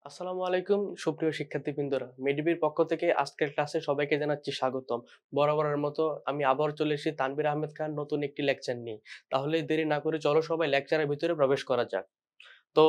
আসসালামু আলাইকুম সুপ্রিয় শিক্ষার্থীবৃন্দরা, মেডিবির পক্ষ থেকে আজকের ক্লাসে সবাইকে জানাচ্ছি স্বাগতম। বরাবরের মতো আমি আবার চলে এসেছি তানভীর আহমেদ খান নতুন একটি লেকচার নিয়ে। তাহলে দেরি না করে চলো সবাই লেকচারের ভিতরে প্রবেশ করা যাক। তো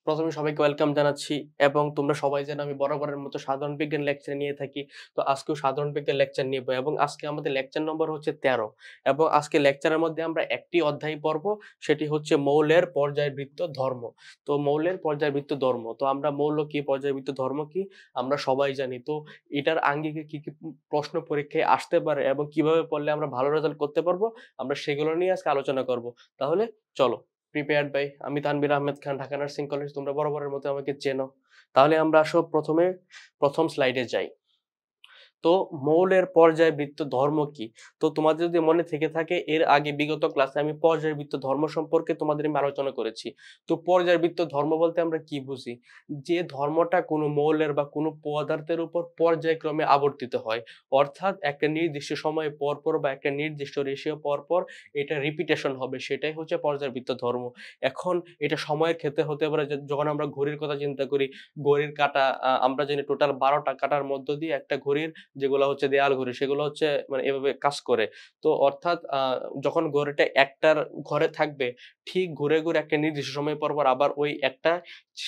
প্রথমে সবাইকে ওয়েলকাম জানাচ্ছি এবং তোমরা সবাই জানো আমি বরাবরের মতো সাধারণ বিজ্ঞান লেকচার নিয়ে থাকি। তো আজকেও সাধারণ বিজ্ঞান লেকচার নিব এবং আজকে আমাদের লেকচার নম্বর হচ্ছে 13 এবং আজকে লেকচারের মধ্যে আমরা একটি অধ্যায় পড়ব, সেটি হচ্ছে মৌলের পর্যায়বৃত্ত ধর্ম। তো মৌলের পর্যায়বৃত্ত ধর্ম, তো আমরা মৌল কি পর্যায়বৃত্ত ধর্ম কি আমরা সবাই জানি। তো এটার আঙ্গিকে কি কি প্রশ্ন পরীক্ষায় আসতে পারে এবং কিভাবে পড়লে আমরা ভালো রেজাল্ট করতে পারবো আমরা সেগুলো নিয়ে আজকে আলোচনা করব। তাহলে চলো। প্রিপেয়ার্ড বাই আমি তানভীর আহমেদ খান, ঢাকা নার্সিং কলেজ। তোমরা বরাবরের মতো আমাকে চেনো। তাহলে আমরা আসো প্রথম স্লাইডে যাই। তো মৌলের পর্যায়বৃত্ত ধর্ম কি? তো তোমাদের যদি মনে থেকে থাকে এর আগে বিগত ক্লাসে আমি পর্যায়বৃত্ত ধর্ম সম্পর্কে তোমাদের আমি আলোচনা করেছি। তো পর্যায়বৃত্ত ধর্ম বলতে আমরা কি বুঝি? যে ধর্মটা কোনো মৌলের বা কোনো পদার্থের উপর পর্যায়ক্রমে আবর্তিত হয়, অর্থাৎ একটা নির্দিষ্ট সময় পর পর বা একটা নির্দিষ্ট রেশিও পর পর এটা রিপিটেশন হবে, সেটাই হচ্ছে পর্যায়বৃত্ত ধর্ম। এখন এটা সময়ের ক্ষেত্রে হতে পারে, যখন আমরা ঘড়ির কথা চিন্তা করি, ঘড়ির কাঁটা আমরা জানি টোটাল 12টা কাঁটার মধ্য দিয়ে একটা ঘড়ির যেগুলো হচ্ছে দেয়াল ঘড়ি সেগুলো হচ্ছে মানে এভাবে কাজ করে। তো অর্থাৎ যখন ঘড়িটা একটার ঘরে থাকবে, ঠিক ঘুরে ঘুরে একটা নির্দিষ্ট সময় পর পর আবার ওই একটা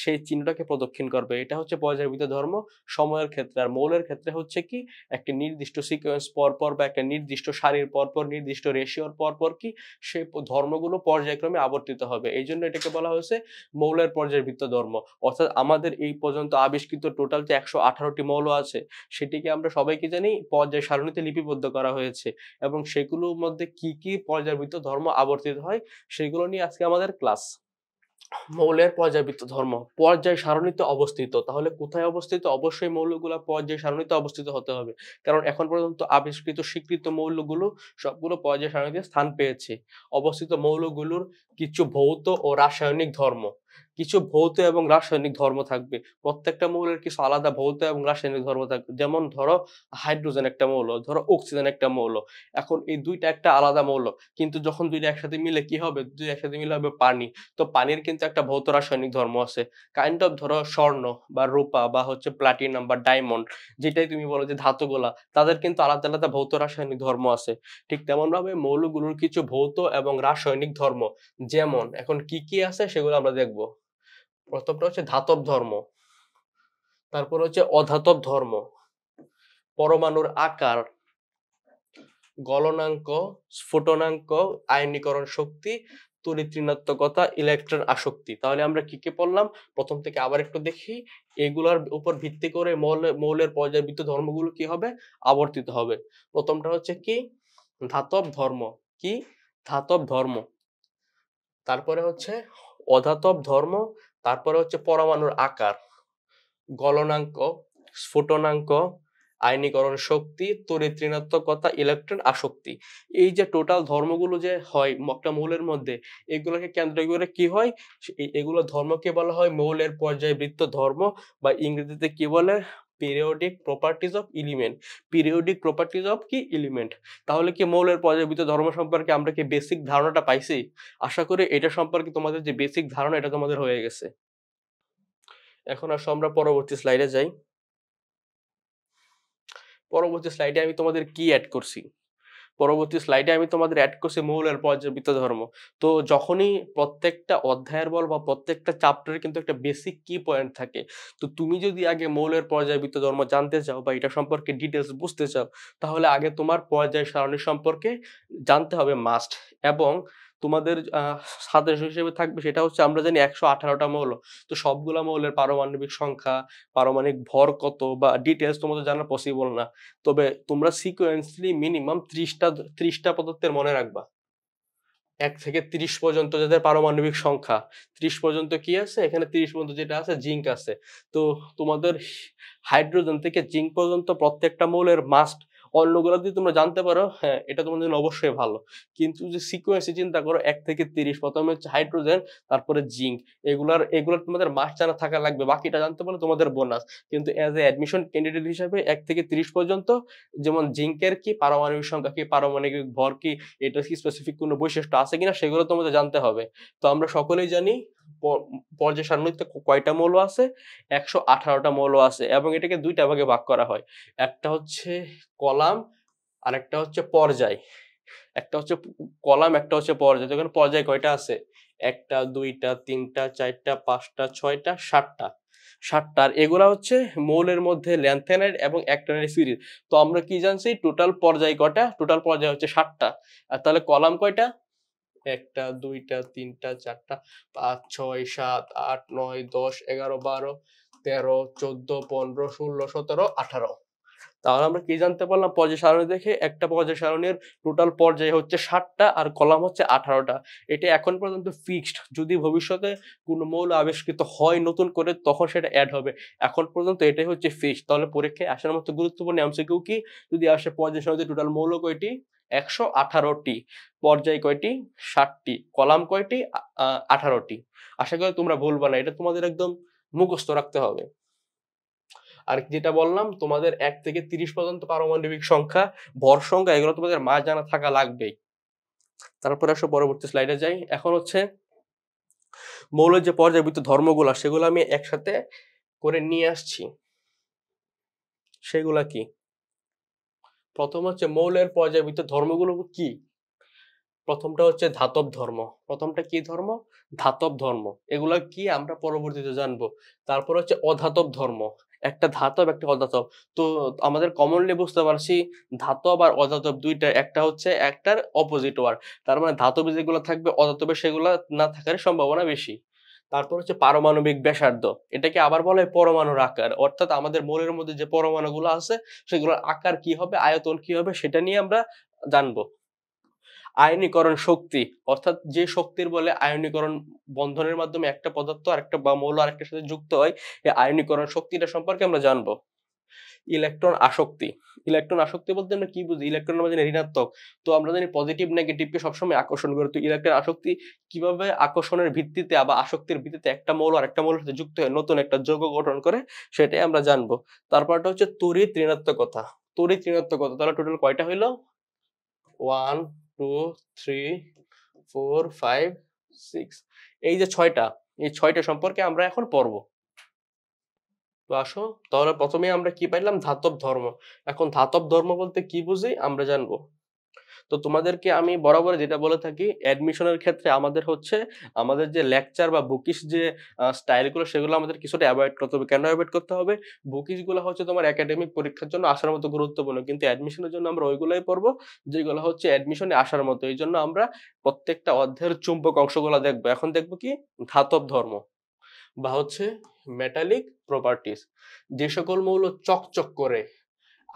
সেই চিহ্নটাকে প্রদক্ষিণ করবে। এটা হচ্ছে পর্যায়বৃত্ত ধর্ম সময়ের ক্ষেত্রে। আর মৌলের ক্ষেত্রে হচ্ছে কি একটা নির্দিষ্ট সিকোয়েন্স পর পর বা একটা নির্দিষ্ট সারির পর পর নির্দিষ্ট রেশিওর পর পর কি সেই ধর্মগুলো পর্যায়ক্রমে আবর্তিত হবে। এই জন্য এটাকে বলা হয়েছে মৌলের পর্যায়বৃত্ত ধর্ম। অর্থাৎ আমাদের এই পর্যন্ত আবিষ্কৃত টোটাল যে 118টি মৌল আছে সেটিকে আমরা সবাইকে জানি পর্যায় সারণীতে লিপিবদ্ধ করা হয়েছে এবং সেগুলোর মধ্যে কি কি পর্যায়বৃত্ত ধর্ম আবর্তিত হয় সেগুলো নিয়ে আজকে আমাদের ক্লাস। মৌলের পর্যায়বৃত্ত ধর্ম পর্যায় সারণীতে অবস্থিত, তাহলে কোথায় অবস্থিত? অবশ্যই মৌলগুলো পর্যায় সারণীতে অবস্থিত হতে হবে, কারণ এখন পর্যন্ত আবিষ্কৃত স্বীকৃত মৌলগুলো সবগুলো পর্যায় সারণীতে স্থান পেয়েছে। অবস্থিত মৌলগুলোর কিছু ভৌত ও রাসায়নিক ধর্ম, কিছু ভৌত এবং রাসায়নিক ধর্ম থাকবে। প্রত্যেকটা মৌলের কিছু আলাদা ভৌত এবং রাসায়নিক ধর্ম থাকবে। যেমন ধরো হাইড্রোজেন একটা মৌল, ধরো অক্সিজেন একটা মৌল। এখন এই দুইটা একটা আলাদা মৌল, কিন্তু যখন দুইটা একসাথে মিলে কি হবে? দুই একসাথে মিলে হবে পানি। তো পানির কিন্তু একটা ভৌত রাসায়নিক ধর্ম আছে, কাইন্ড অফ ধরো স্বর্ণ বা রূপা বা হচ্ছে প্লাটিনাম বা ডায়মন্ড, যেটাই তুমি বলো যে ধাতুগুলা, তাদের কিন্তু আলাদা আলাদা ভৌত রাসায়নিক ধর্ম আছে। ঠিক তেমন ভাবে মৌলগুলোর কিছু ভৌত এবং রাসায়নিক ধর্ম, যেমন এখন কি কি আছে সেগুলো আমরা দেখবো। প্রথমটা হচ্ছে ধাতব ধর্ম, তারপর হচ্ছে অধাতব ধর্ম, পরমাণুর আকার, গলনাঙ্ক, স্ফুটনাঙ্ক, আয়নীকরণ শক্তি, তড়িৎ ঋণাত্মকতা, ইলেকট্রন আসক্তি। তাহলে আমরা কি কি পড়লাম প্রথম থেকে আবার একটু দেখি। এগুলোর উপর ভিত্তি করে মৌলের পর্যায়বৃত্ত ধর্মগুলো কি হবে? আবর্তিত হবে। প্রথমটা হচ্ছে কি? ধাতব ধর্ম। কি? ধাতব ধর্ম। তারপরে হচ্ছে অধাতব ধর্ম, তারপরে হচ্ছে পরমাণুর আকার, গলনাঙ্ক, স্ফুটনাঙ্ক, আয়নীকরণ শক্তি, তড়িৎ ঋণাত্মকতা, ইলেকট্রন আসক্তি। এই যে টোটাল ধর্মগুলো যে হয় একটা মৌলের মধ্যে, এগুলোকে কেন্দ্র করে কি হয়? এগুলো ধর্মকে বলা হয় মৌলের পর্যায়বৃত্ত ধর্ম, বা ইংরেজিতে কি বলে? Periodic properties of element. Periodic properties of কি? এলিমেন্ট। তাহলে কি মৌলের পর্যায়বৃত্ত ধর্ম সম্পর্কে আমরা কি বেসিক ধারণাটা পাইছি? আশা করি এটা সম্পর্কে তোমাদের যে বেসিক ধারণা এটা তোমাদের হয়ে গেছে। এখন আসো আমরা পরবর্তী স্লাইডে যাই। পরবর্তী স্লাইডে আমি তোমাদের কি অ্যাড করছি? পরবর্তী স্লাইডে আমি তোমাদের অ্যাড করছি মৌলের পর্যায়বৃত্ত ধর্ম। তো যখনই প্রত্যেকটা অধ্যায়ের বল বা প্রত্যেকটা চ্যাপ্টারে কিন্তু একটা বেসিক কি পয়েন্ট থাকে। তো তুমি যদি আগে মৌলের পর্যায়বৃত্ত ধর্ম জানতে চাও বা এটা সম্পর্কে ডিটেলস বুঝতে চাও, তাহলে আগে তোমার পর্যায় সারণী সম্পর্কে জানতে হবে মাস্ট। এবং তোমাদের সাজেশন হিসেবে থাকবে সেটা হচ্ছে আমরা জানি 118টা মৌল। তো সবগুলা মৌলের পারমাণবিক সংখ্যা, পারমাণবিক ভর কত বা ডিটেলস তোমাদের জানা পসিবল না। তবে তোমরা সিকোয়েন্সলি মিনিমাম 30টা পদার্থের মনে রাখবা। 1 থেকে 30 পর্যন্ত যাদের পারমাণবিক সংখ্যা 30 পর্যন্ত কি আছে? এখানে 30 পর্যন্ত যেটা আছে জিঙ্ক আছে। তো তোমাদের হাইড্রোজেন থেকে জিঙ্ক পর্যন্ত প্রত্যেকটা মৌলের মাস্ট। অন্যগুলো যদি তোমরা জানতে পারো, হ্যাঁ এটা তোমাদের জন্য অবশ্যই ভালো। কিন্তু যে সিকোয়েন্সে চিন্তা করো 1 থেকে 30, প্রথমে হচ্ছে হাইড্রোজেন, তারপরে জিঙ্ক। এগুলার তোমাদের মাস্ট জানা থাকা লাগবে। বাকিটা জানতে পারলে তোমাদের বোনাস। কিন্তু এজ এ অ্যাডমিশন ক্যান্ডিডেট হিসেবে 1 থেকে 30 পর্যন্ত, যেমন জিঙ্কের কি পারমাণবিক সংখ্যা কি, পারমাণবিক ভর কি, এটা কি স্পেসিফিক কোনো বৈশিষ্ট্য আছে কিনা সেগুলো তোমাদের জানতে হবে। তো আমরা সকলেই জানি পর্যায় সারণীতে কয়টা মৌল আছে? 118টা মৌল আছে এবং এটাকে দুইটা ভাগে ভাগ করা হয়। একটা হচ্ছে কলাম আর একটা হচ্ছে পর্যায়। একটা হচ্ছে কলাম, একটা হচ্ছে পর্যায়। তো এখানে পর্যায় কয়টা আছে? ১টা, ২টা, ৩টা, ৪টা, ৫টা, ৬টা, ৭টা। ৭টা। আর এগুলা হচ্ছে মৌলের মধ্যে ল্যান্থেনাইড এবং অ্যাক্টিনাইড সিরিজ। তো আমরা কি জানছি? টোটাল পর্যায় কয়টা? টোটাল পর্যায় হচ্ছে ৭টা। আর তাহলে কলাম কয়টা? ১টা, ২টা, ৩টা, ৪টা, ৫, ৬, ৭, ৮, ৯, ১০, ১১, ১২, ১৩, ১৪, ১৫, ১৬, ১৭, ১৮। তাহলে আমরা কি জানতে পারলাম? পর্যায় সারণী দেখে একটা পর্যায় সারণীর টোটাল পর্যায় হচ্ছে ৭টা আর কলাম হচ্ছে ১৮টা। এটা এখন পর্যন্ত ফিক্সড। যদি ভবিষ্যতে কোনো মৌল আবিষ্কৃত হয় নতুন করে তখন সেটা এড হবে। এখন পর্যন্ত এটাই হচ্ছে ফিক্সড। তাহলে পরীক্ষায় আসার মতো গুরুত্বপূর্ণ এমসিকিউ কি? যদি আসে পর্যায় সারণীতে টোটাল মৌল কয়টি? ১১৮টি। পর্যায় কয়টি? ৭টি। কলাম কয়টি? ১৮টি। আশা করি তোমরা ভুলবা না। এটা তোমাদের একদম মুখস্থ রাখতে হবে। আর যেটা বললাম তোমাদের ১ থেকে ৩০ পর্যন্ত পারমাণবিক সংখ্যা, ভর সংখ্যা এগুলো তোমাদের জানা থাকা লাগবেই। তারপরে আসো পরবর্তী স্লাইডে যাই। এখন হচ্ছে মৌলের যে পর্যায়বৃত্ত ধর্মগুলা সেগুলো আমি একসাথে করে নিয়ে আসছি। সেগুলা কি? প্রথম হচ্ছে মৌলের পর্যায়বৃত্ত ধর্মগুলো কি? প্রথমটা হচ্ছে ধাতব ধর্ম। প্রথমটা কি ধর্ম? ধাতব ধর্ম। এগুলা কি আমরা পরবর্তীতে জানবো। তারপর হচ্ছে অধাতব ধর্ম। একটা ধাতব একটা অধাতব। তো আমাদের কমনলি বুঝতে পারছি ধাতব আর অধাতব দুইটা, একটা হচ্ছে একটার অপোজিট ওয়ার্ড। তার মানে ধাতবে যেগুলো থাকবে অধাতবে সেগুলা না থাকার সম্ভাবনা বেশি। তারপর হচ্ছে পারমাণবিক ব্যাসার্ধ। এটাকে আবার বলা হয় পরমাণুর আকার। অর্থাৎ আমাদের মৌলের মধ্যে যে পরমাণুগুলো আছে সেগুলোর আকার কি হবে, আয়তন কি হবে সেটা নিয়ে আমরা জানবো। আয়নীকরণ শক্তি, অর্থাৎ যে শক্তির বলে আয়নীকরণ বন্ধনের মাধ্যমে একটা পদার্থ আরেকটা বা মৌল আরেকটার সাথে যুক্ত হয়, এই আয়নীকরণ শক্তিটা সম্পর্কে আমরা জানবো। ইলেকট্রন আসক্তি। ইলেকট্রন আসক্তি বলতে আমরা কি বুঝি? ইলেকট্রন আমরা জানি ঋণাত্মক। তো আমরা জানি পজিটিভ নেগেটিভকে সবসময় আকর্ষণ করে। তো ইলেকট্রন আসক্তি কিভাবে আকর্ষণের ভিত্তিতে বা আসক্তির ভিত্তিতে একটা মৌল আরেকটা মৌলের সাথে যুক্ত হয়ে নতুন একটা যৌগ গঠন করে সেটাই আমরা জানবো। তারপরটা হচ্ছে তড়িৎ ঋণাত্মকতা। তড়িৎ ঋণাত্মকতা তাহলে টোটাল কয়টা হইলো? 1, 2, 3, 4, 5, 6, এই যে ৬টা, এই ৬টা সম্পর্কে আমরা এখন পড়বো। তো আসো তাহলে প্রথমেই আমরা কি পাইলাম? ধাতব ধর্ম। এখন ধাতব ধর্ম বলতে কি বুঝি আমরা জানবো। তো তোমাদেরকে আমি বরাবর যেটা বলে থাকি অ্যাডমিশনের ক্ষেত্রে আমাদের হচ্ছে আমাদের যে লেকচার বা বুকিশ যে স্টাইল গুলো সেগুলো আমাদের কিছুটা অ্যাভয়েড করতে হবে। কেন অ্যাভয়েড করতে হবে? বুকিশ গুলো হচ্ছে তোমার একাডেমিক পরীক্ষার জন্য আসার মতো গুরুত্বপূর্ণ, কিন্তু অ্যাডমিশনের জন্য আমরা ওইগুলাই পড়বো যেগুলো হচ্ছে অ্যাডমিশনে আসার মতো। এই জন্য আমরা প্রত্যেকটা অধ্যায়ের চুম্বক অংশগুলো দেখবো। এখন দেখবো কি? ধাতব ধর্ম বা হচ্ছে মেটালিক প্রপার্টিস। যে সকল মৌল চকচক করে,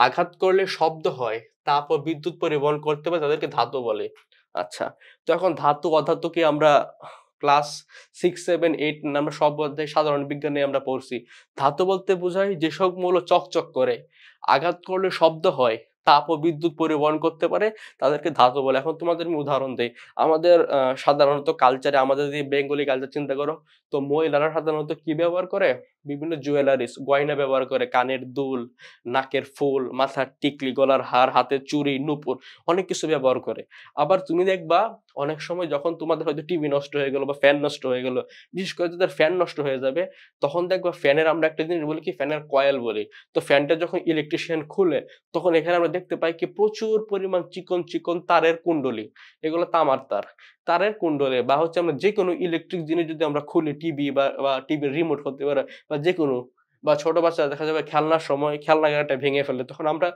আঘাত করলে শব্দ হয়, তাপ ও বিদ্যুৎ পরিবহন করতে পারে তাদেরকে ধাতু বলে। আচ্ছা, তো এখন ধাতু অধাতুকে আমরা ক্লাস 6, 7, 8 আমরা সব অধ্যায়ে সাধারণ বিজ্ঞানে আমরা পড়ছি। ধাতু বলতে বোঝায় যেসব মৌল চকচক করে, আঘাত করলে শব্দ হয়, তাপ ও বিদ্যুৎ পরিবহন করতে পারে তাদেরকে ধাতু বলে। এখন তোমাদের আমি উদাহরণ দেই। আমাদের সাধারণত কালচারে আমাদের যদি বেঙ্গলি কালচার চিন্তা করো, তো মহিলারা সাধারণত কি ব্যবহার করে? বিভিন্ন জুয়েলারিস, গয়না ব্যবহার করে, কানের দুল, নাকের ফুল, মাথার টিকলি, গলার হার, হাতের চুড়ি, নূপুর অনেক কিছু ব্যবহার করে। আবার তুমি দেখবা অনেক সময় যখন তোমাদের হয়তো টিভি নষ্ট হয়ে গেল বা ফ্যান নষ্ট হয়ে গেল, বিশেষ করে যাদের ফ্যান নষ্ট হয়ে যাবে তখন দেখবা ফ্যানের আমরা একটা জিনিস বলি কি ফ্যানের কয়েল বলি। তো ফ্যানটা যখন ইলেকট্রিশিয়ান খুলে তখন এখানে আমরা দেখতে পাই কি প্রচুর পরিমাণ চিকন চিকন তারের কুণ্ডলী। এগুলো তামার তার। তারের কুণ্ডলে বা হচ্ছে আমরা যেকোনো ইলেকট্রিক জিনিস যদি আমরা খুলি টিভি বা টিভির রিমোট হতে পারে বা যেকোনো, বা ছোট বাচ্চারা দেখা যাবে খেলনার সময় খেলনা গাড়িটা ভেঙে ফেলে তখন আমরা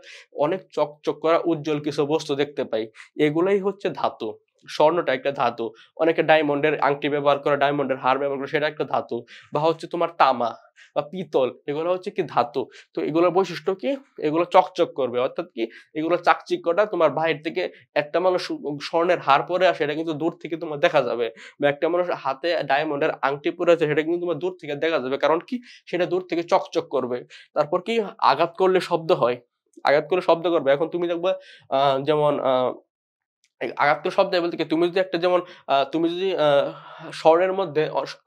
অনেক চকচক করা উজ্জ্বল কিছু বস্তু দেখতে পাই। এগুলাই হচ্ছে ধাতু। স্বর্ণটা একটা ধাতু। অনেকে ডায়মন্ডের আংটি ব্যবহার করে, ডায়মন্ডের হার ব্যবহার করে, সেটা একটা ধাতু। বা হচ্ছে তোমার তামা বা পিতল, এগুলো হচ্ছে কি ধাতু। তো এগুলোর বৈশিষ্ট্য কি? এগুলো চকচক করবে, অর্থাৎ কি এগুলো চাকচিক্যটা তোমার বাহির থেকে একটা মানুষ স্বর্ণের হার পরে আসে এটা কিন্তু দূর থেকে তোমার দেখা যাবে, বা একটা মানুষ হাতে ডায়মন্ডের আংটি পরে আছে সেটা কিন্তু তোমার দূর থেকে দেখা যাবে। কারণ কি? সেটা দূর থেকে চকচক করবে। তারপর কি? আঘাত করলে শব্দ হয়। আঘাত করলে শব্দ করবে। এখন তুমি দেখবা যেমন আঘাতকর শব্দ বলতে কি, তুমি যদি একটা যেমন তুমি যদি স্বর্ণের মধ্যে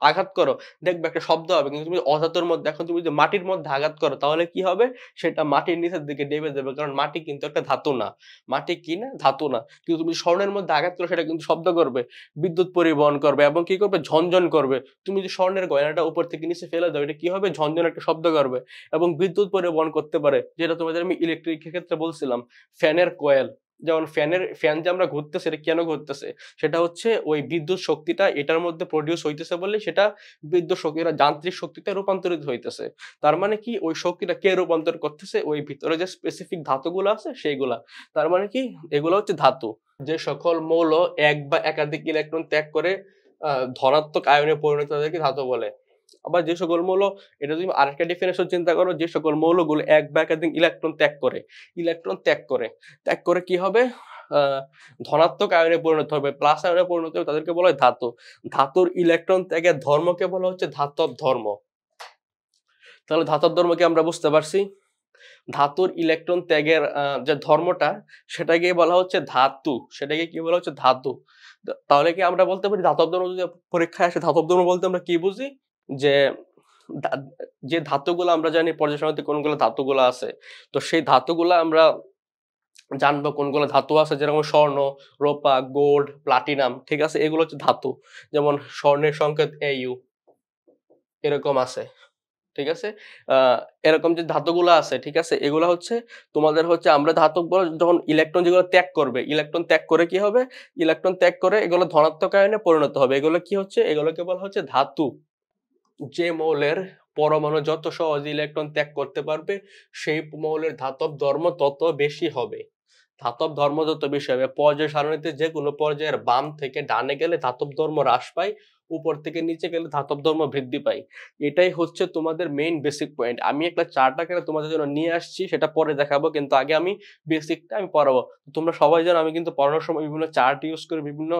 আঘাত করো, দেখবে একটা শব্দ হবে। কিন্তু তুমি অধাতুর মধ্যে, এখন তুমি যদি মাটির মধ্যে আঘাত করো তাহলে কি হবে? সেটা মাটির নিচের দিকে ডেবে যাবে। কারণ মাটি কিন্তু একটা ধাতু না। মাটি কি না? ধাতু না। কিন্তু তুমি স্বর্ণের মধ্যে আঘাত করো, সেটা কিন্তু শব্দ করবে, বিদ্যুৎ পরিবহন করবে এবং কি করবে? ঝনঝন করবে। তুমি যদি স্বর্ণের গয়নাটা উপর থেকে নিচে ফেলে দাও, এটা কি হবে? ঝনঝন একটা শব্দ করবে এবং বিদ্যুৎ পরিবহন করতে পারে। যেটা তোমাদের আমি ইলেকট্রিক এর ক্ষেত্রে বলছিলাম, ফ্যানের কয়েল। যেমন ফ্যান যে আমরা ঘুরতেছে, এটা কেন ঘুরতেছে? সেটা হচ্ছে ওই বিদ্যুৎ শক্তিটা এটার মধ্যে প্রডিউস হইতেছে বলে সেটা বিদ্যুৎ শক্তি, এটা যান্ত্রিক শক্তিতে রূপান্তরিত হইতেছে। তার মানে কি, ওই শক্তিটা কে রূপান্তর করতেছে? ওই ভিতরে যে স্পেসিফিক ধাতুগুলো আছে সেইগুলা। তার মানে কি, এগুলো হচ্ছে ধাতু। যে সকল মৌল এক বা একাধিক ইলেকট্রন ত্যাগ করে ধনাত্মক আয়নে পরিণত, তাদেরকে ধাতু বলে। আবার যে সকল মৌল, এটা তুমি আরেকটা ডেফিনেশন চিন্তা করো, যে সকল মৌলগুলো এক বা একাধিক ইলেকট্রন ত্যাগ করে কি হবে? ধনাত্মক আয়নে পরিণত হবে, প্লাস আয়নে পরিণত হবে, তাদেরকে বলা হয় ধাতু। ধাতুর ইলেকট্রন ত্যাগের ধর্মকে বলা হচ্ছে ধাতব ধর্ম। তাহলে ধাতব ধর্মকে আমরা বুঝতে পারছি। ধাতুর ইলেকট্রন ত্যাগের যে ধর্মটা, সেটাকে বলা হচ্ছে ধাতু। সেটাকে কি বলা হচ্ছে? ধাতু। তাহলে কি আমরা বলতে পারি ধাতব ধর্ম যদি পরীক্ষায় আসে, ধাতব ধর্ম বলতে আমরা কি বুঝি? যে যে ধাতুগুলো আমরা জানি পর্যায় সারণীতে কোনগুলো ধাতুগুলো আছে, তো সেই ধাতুগুলো আমরা জানবো কোনগুলো ধাতু আছে, যেরকম স্বর্ণ, রূপা, গোল্ড, প্লাটিনাম, ঠিক আছে? এগুলো হচ্ছে ধাতু। যেমন স্বর্ণের সংকেত AU এরকম আছে, ঠিক আছে? আহ এরকম যে ধাতুগুলো আছে, ঠিক আছে, এগুলো হচ্ছে তোমাদের হচ্ছে, আমরা ধাতু বলে যখন ইলেকট্রন যেগুলো ত্যাগ করবে, ইলেকট্রন ত্যাগ করে কি হবে? ইলেকট্রন ত্যাগ করে এগুলো ধনাত্মক আয়নে পরিণত হবে। এগুলো কি হচ্ছে? এগুলোকে বলা হচ্ছে ধাতু। যে মৌলের পরমাণু যত সহজে ইলেকট্রন ত্যাগ করতে পারবে, সেই মৌলের ধাতব ধর্ম তত বেশি হবে। ধাতব ধর্ম যত বেশি হবে, পর্যায় সারণীতে যে কোনো পর্যায়ের বাম থেকে ডানে গেলে ধাতব ধর্ম হ্রাস পায়, উপর থেকে নিচে গেলে ধাতব ধর্ম বৃদ্ধি পায়। এটাই হচ্ছে তোমাদের মেইন বেসিক পয়েন্ট। আমি একটা চার্ট আকারে তোমাদের জন্য নিয়ে আসছি, সেটা পরে দেখাবো, কিন্তু আগে আমি বেসিকটা আমি পড়াবো। তোমরা সবাই জানো আমি কিন্তু পড়ানোর সময় বিভিন্ন চার্ট ইউজ করি, বিভিন্ন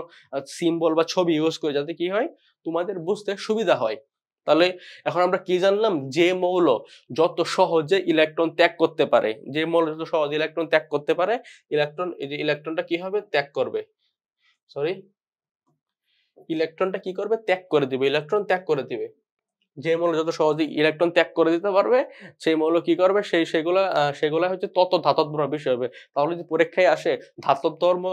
সিম্বল বা ছবি ইউজ করি, যাতে কি হয়, তোমাদের বুঝতে সুবিধা হয়। তাহলে এখন আমরা কি জানলাম? যে মৌল যত সহজে ইলেকট্রন ত্যাগ করতে পারে, যে মৌল যত সহজে ইলেকট্রন ত্যাগ করতে পারে, এই যে ইলেকট্রনটা কি হবে? ত্যাগ করবে। সরি, ইলেকট্রনটা কি করবে? ত্যাগ করে দিবে। ইলেকট্রন ত্যাগ করে দিবে। যে মৌল যত সহজে ইলেকট্রন ত্যাগ করে দিতে পারবে, সেই মৌল কি করবে? সেগুলা হচ্ছে তত ধাতব ধর্ম বেশি হবে। তাহলে যদি পরীক্ষায় আসে ধাতব ধর্ম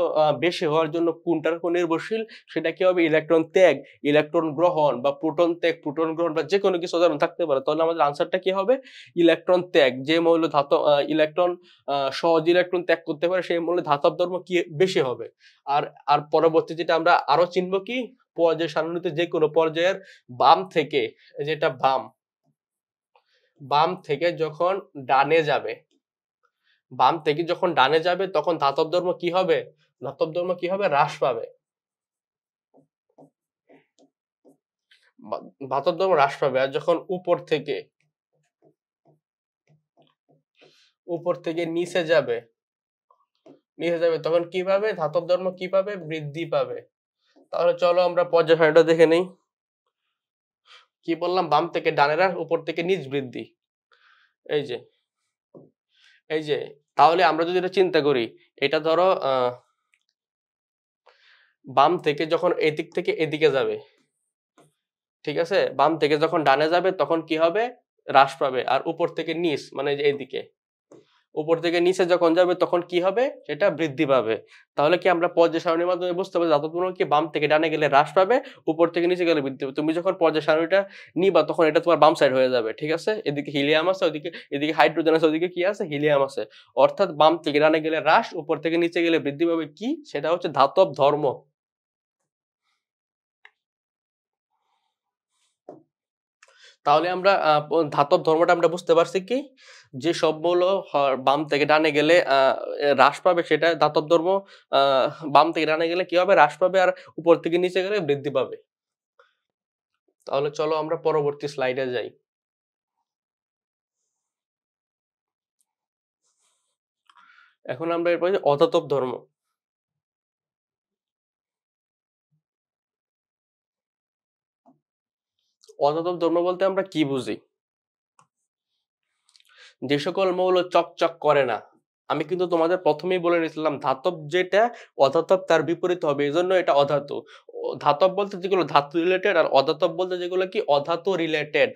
বেশি হওয়ার জন্য কোনটার উপর নির্ভরশীল, সেটা কি হবে? ইলেকট্রন ত্যাগ, ইলেকট্রন গ্রহণ, বা প্রোটন ত্যাগ, প্রোটন গ্রহণ, বা যে কোনো কিছু উদাহরণ থাকতে পারে। তাহলে আমাদের আনসারটা কি হবে? ইলেকট্রন ত্যাগ। যে মৌল ইলেকট্রন সহজ ইলেকট্রন ত্যাগ করতে পারে, সেই মৌলের ধাতব ধর্ম কি বেশি হবে। আর আর পরবর্তী যেটা আমরা আরো চিনব কি, পর্যায় সারণীতে যে কোনো পর্যায়ের বাম থেকে, যেটা বাম থেকে যখন ডানে যাবে, বাম থেকে যখন ডানে যাবে, তখন ধাতব ধর্ম কি হবে? ধাতব ধর্ম কি হবে? হ্রাস পাবে। ধাতব ধর্ম হ্রাস পাবে। আর যখন উপর থেকে নিচে যাবে, তখন কি পাবে? ধাতব ধর্ম কি পাবে? বৃদ্ধি পাবে। তাহলে চলো আমরা পর্যায় সারণীটা দেখে নেই। কি বললাম? বাম থেকে ডানে হ্রাস, উপর থেকে নিচ বৃদ্ধি। এই যে এই যে তাহলে আমরা যদি এটা চিন্তা করি, এটা ধরো বাম থেকে যখন এদিক থেকে এদিকে যাবে, ঠিক আছে, বাম থেকে যখন ডানে যাবে তখন কি হবে? হ্রাস পাবে। আর উপর থেকে নিচ, মানে যে এদিকে, উপর থেকে নিচে যখন যাবে তখন কি হবে? সেটা বৃদ্ধি পাবে। তাহলে কি আমরা পর্যায় সারণীর মাধ্যমে বুঝতে পারছি ধাতব ধর্ম কি বাম থেকে ডানে গেলে হ্রাস পাবে, উপর থেকে নিচে গেলে বৃদ্ধি পাবে। তুমি যখন পর্যায় সারণীটা নিবা, তখন এটা তোমার বাম সাইড হয়ে যাবে, ঠিক আছে? এদিকে হিলিয়াম আছে, এদিকে হাইড্রোজেন আছে, ওদিকে কি আছে? হিলিয়াম আছে। অর্থাৎ বাম থেকে ডানে গেলে হ্রাস, উপর থেকে নিচে গেলে বৃদ্ধি পাবে। কি? সেটা হচ্ছে ধাতব ধর্ম। তাহলে আমরা ধাতব ধর্মটা আমরা বুঝতে পারছি কি, যে সব মৌল বাম থেকে ডানে গেলে হ্রাস পাবে, সেটা ধাতব ধর্ম। বাম থেকে ডানে গেলে কি হবে? হ্রাস পাবে। আর উপর থেকে নিচে গেলে বৃদ্ধি পাবে। তাহলে চলো আমরা পরবর্তী স্লাইডে যাই। এখন আমরা এরপর অধাতব ধর্ম। অধাতব ধর্ম বলতে আমরা কি বুঝি? যে সকল মৌল চকচক করে না, আমি কিন্তু তোমাদের প্রথমেই বলে নিয়েছিলাম ধাতব যেটা অধাতব তার বিপরীত হবে, এই জন্য এটা অধাতু। ধাতব বলতে যেগুলো ধাতু রিলেটেড, আর অধাতব বলতে যেগুলো কি অধাতু রিলেটেড,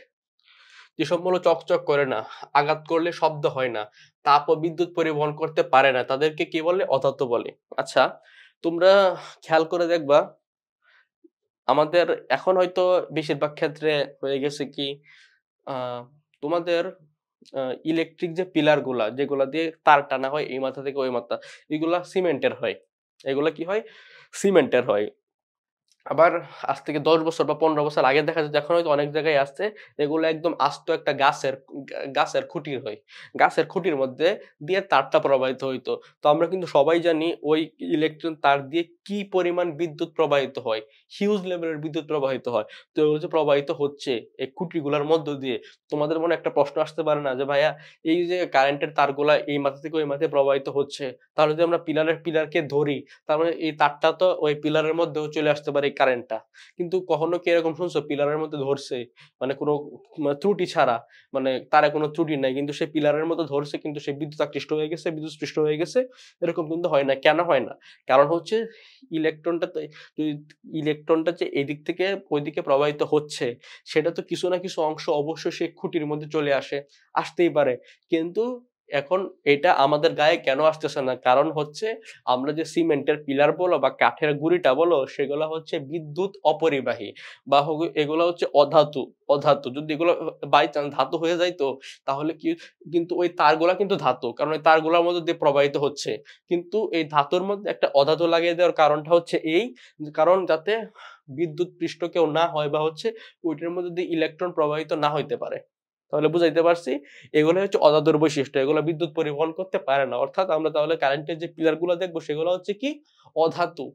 যেসব মূল্য চকচক করে না, আঘাত করলে শব্দ হয় না, তাপ ও বিদ্যুৎ পরিবহন করতে পারে না, তাদেরকে কি বলে? অধাতু বলে। আচ্ছা, তোমরা খেয়াল করে দেখবা আমাদের এখন হয়তো বেশিরভাগ ক্ষেত্রে হয়ে গেছে কি, আহ তোমাদের ইলেকট্রিক যে পিলার গুলা যেগুলা দিয়ে তার টানা হয় এই মাথা থেকে ওই মাথা, এগুলা সিমেন্টের হয়। এগুলা কি হয়? সিমেন্টের হয়। আবার আজ থেকে 10 বছর বা 15 বছর আগে দেখা যায় এখন হয়তো অনেক জায়গায় আসছে, এগুলো একদম আস্ত একটা গাছের খুঁটির হয়, গাছের খুঁটির মধ্যে দিয়ে তারটা প্রবাহিত হইতো। তো আমরা কিন্তু সবাই জানি ওই ইলেকট্রন তার দিয়ে কি পরিমাণ বিদ্যুৎ প্রবাহিত হয়, হিউজ লেভেলের বিদ্যুৎ প্রবাহিত হয়। তো এগুলো যে প্রবাহিত হচ্ছে এই খুঁটিগুলোর মধ্য দিয়ে, তোমাদের মনে একটা প্রশ্ন আসতে পারে না যে ভাইয়া এই যে কারেন্টের তারগুলা এই মাথা থেকে ওই মাথায় প্রবাহিত হচ্ছে, তাহলে যদি আমরা পিলারকে ধরি, তার মানে এই তারটা তো ওই পিলারের মধ্যেও চলে আসতে পারে এই কারেন্টটা। কিন্তু কখনো কি এরকম শুনছো পিলারের মধ্যে ধরছে, মানে কোনো ত্রুটি ছাড়া, মানে তারে কোনো ত্রুটি নাই কিন্তু সে পিলারের মধ্যে ধরছে কিন্তু সে বিদ্যুৎ আকৃষ্ট হয়ে গেছে, বিদ্যুৎ স্পৃষ্ট হয়ে গেছে? এরকম কিন্তু হয় না। কেন হয় না? কারণ হচ্ছে ইলেকট্রনটা তো, যদি ইলেকট্রনটা যে এদিক থেকে ওইদিকে প্রবাহিত হচ্ছে, সেটা তো কিছু না কিছু অংশ অবশ্যই সেই খুঁটির মধ্যে চলে আসতেই পারে। কিন্তু এখন এটা আমাদের গায়ে কেন আসতেছে না? কারণ হচ্ছে আমরা যে সিমেন্টের পিলার বলো বা কাঠের গুঁড়িটা বলো, সেগুলো হচ্ছে বিদ্যুৎ অপরিবাহী, বা এগুলো হচ্ছে অধাতু। যদি এগুলো বাই চান্স ধাতু হয়ে যাইতো, তাহলে কি, কিন্তু ওই তারগুলা কিন্তু ধাতু, কারণ ওই তারগুলোর মধ্যে দিয়ে প্রবাহিত হচ্ছে। কিন্তু এই ধাতুর মধ্যে একটা অধাতু লাগিয়ে দেওয়ার কারণটা হচ্ছে এই, কারণ যাতে বিদ্যুৎ পৃষ্ঠ কেউ না হয়, বা হচ্ছে ওইটার মধ্যে দিয়ে ইলেকট্রন প্রবাহিত না হইতে পারে। তাহলে বুঝাইতে পারছি? এগুলো হচ্ছে অধাতুর বৈশিষ্ট্য, এগুলো বিদ্যুৎ পরিবহন করতে পারে না। অর্থাৎ আমরা তাহলে কারেন্টের যে পিলার গুলো দেখবো সেগুলো হচ্ছে কি? অধাতু।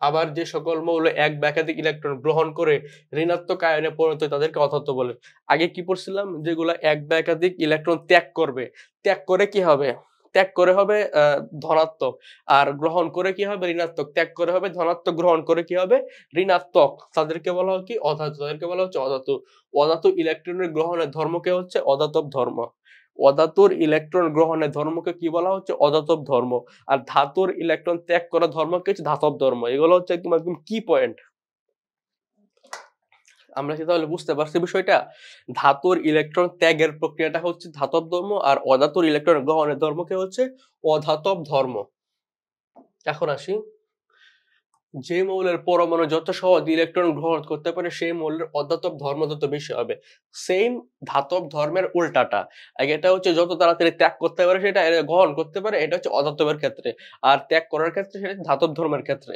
আবার যে সকল মৌল এক বা একাধিক ইলেকট্রন গ্রহণ করে ঋণাত্মক আয়নে পরিণত হয় তাদেরকে অধাতু বলে। আগে কি পড়ছিলাম? যেগুলো এক বা একাধিক ইলেকট্রন ত্যাগ করবে, ত্যাগ করে কি হবে? ত্যাগ করে হবে ধনাত্মক, আর গ্রহণ করে কি হবে? ঋণাত্মক। ত্যাগ করে হবে ধনাত্মক, গ্রহণ করে কি হবে? ঋণাত্মক। তাদেরকে বলা হয় কি? অধাতু। তাদেরকে বলা হচ্ছে অধাতু। অধাতু ইলেকট্রনের গ্রহণের ধর্মকে হচ্ছে অধাতব ধর্ম। অধাতুর ইলেকট্রন গ্রহণের ধর্মকে কি বলা হচ্ছে? অধাতব ধর্ম। আর ধাতুর ইলেকট্রন ত্যাগ করা ধর্মকে হচ্ছে ধাতব ধর্ম। এগুলো হচ্ছে একদম একদম কি পয়েন্ট। আমরা কি তাহলে বুঝতে পারছি বিষয়টা? ধাতুর ইলেকট্রন ত্যাগের প্রক্রিয়াটা হচ্ছে ধাতব ধর্ম, আর অধাতুর ইলেকট্রন গ্রহণের ধর্মকে হচ্ছে অধাতব ধর্ম। এখন আসি, যে মৌলের পরমাণু যত সহজ ইলেকট্রন গ্রহণ করতে পারে সেই মৌলের অধাতব ধর্ম তত বেশি হবে। সেম ধাতব ধর্মের উল্টাটা, এটা হচ্ছে যত তাড়াতাড়ি ত্যাগ করতে পারে সেটা গ্রহণ করতে পারে, এটা হচ্ছে অধাতবের ক্ষেত্রে। আর ত্যাগ করার ক্ষেত্রে সেটা ধাতব ধর্মের ক্ষেত্রে।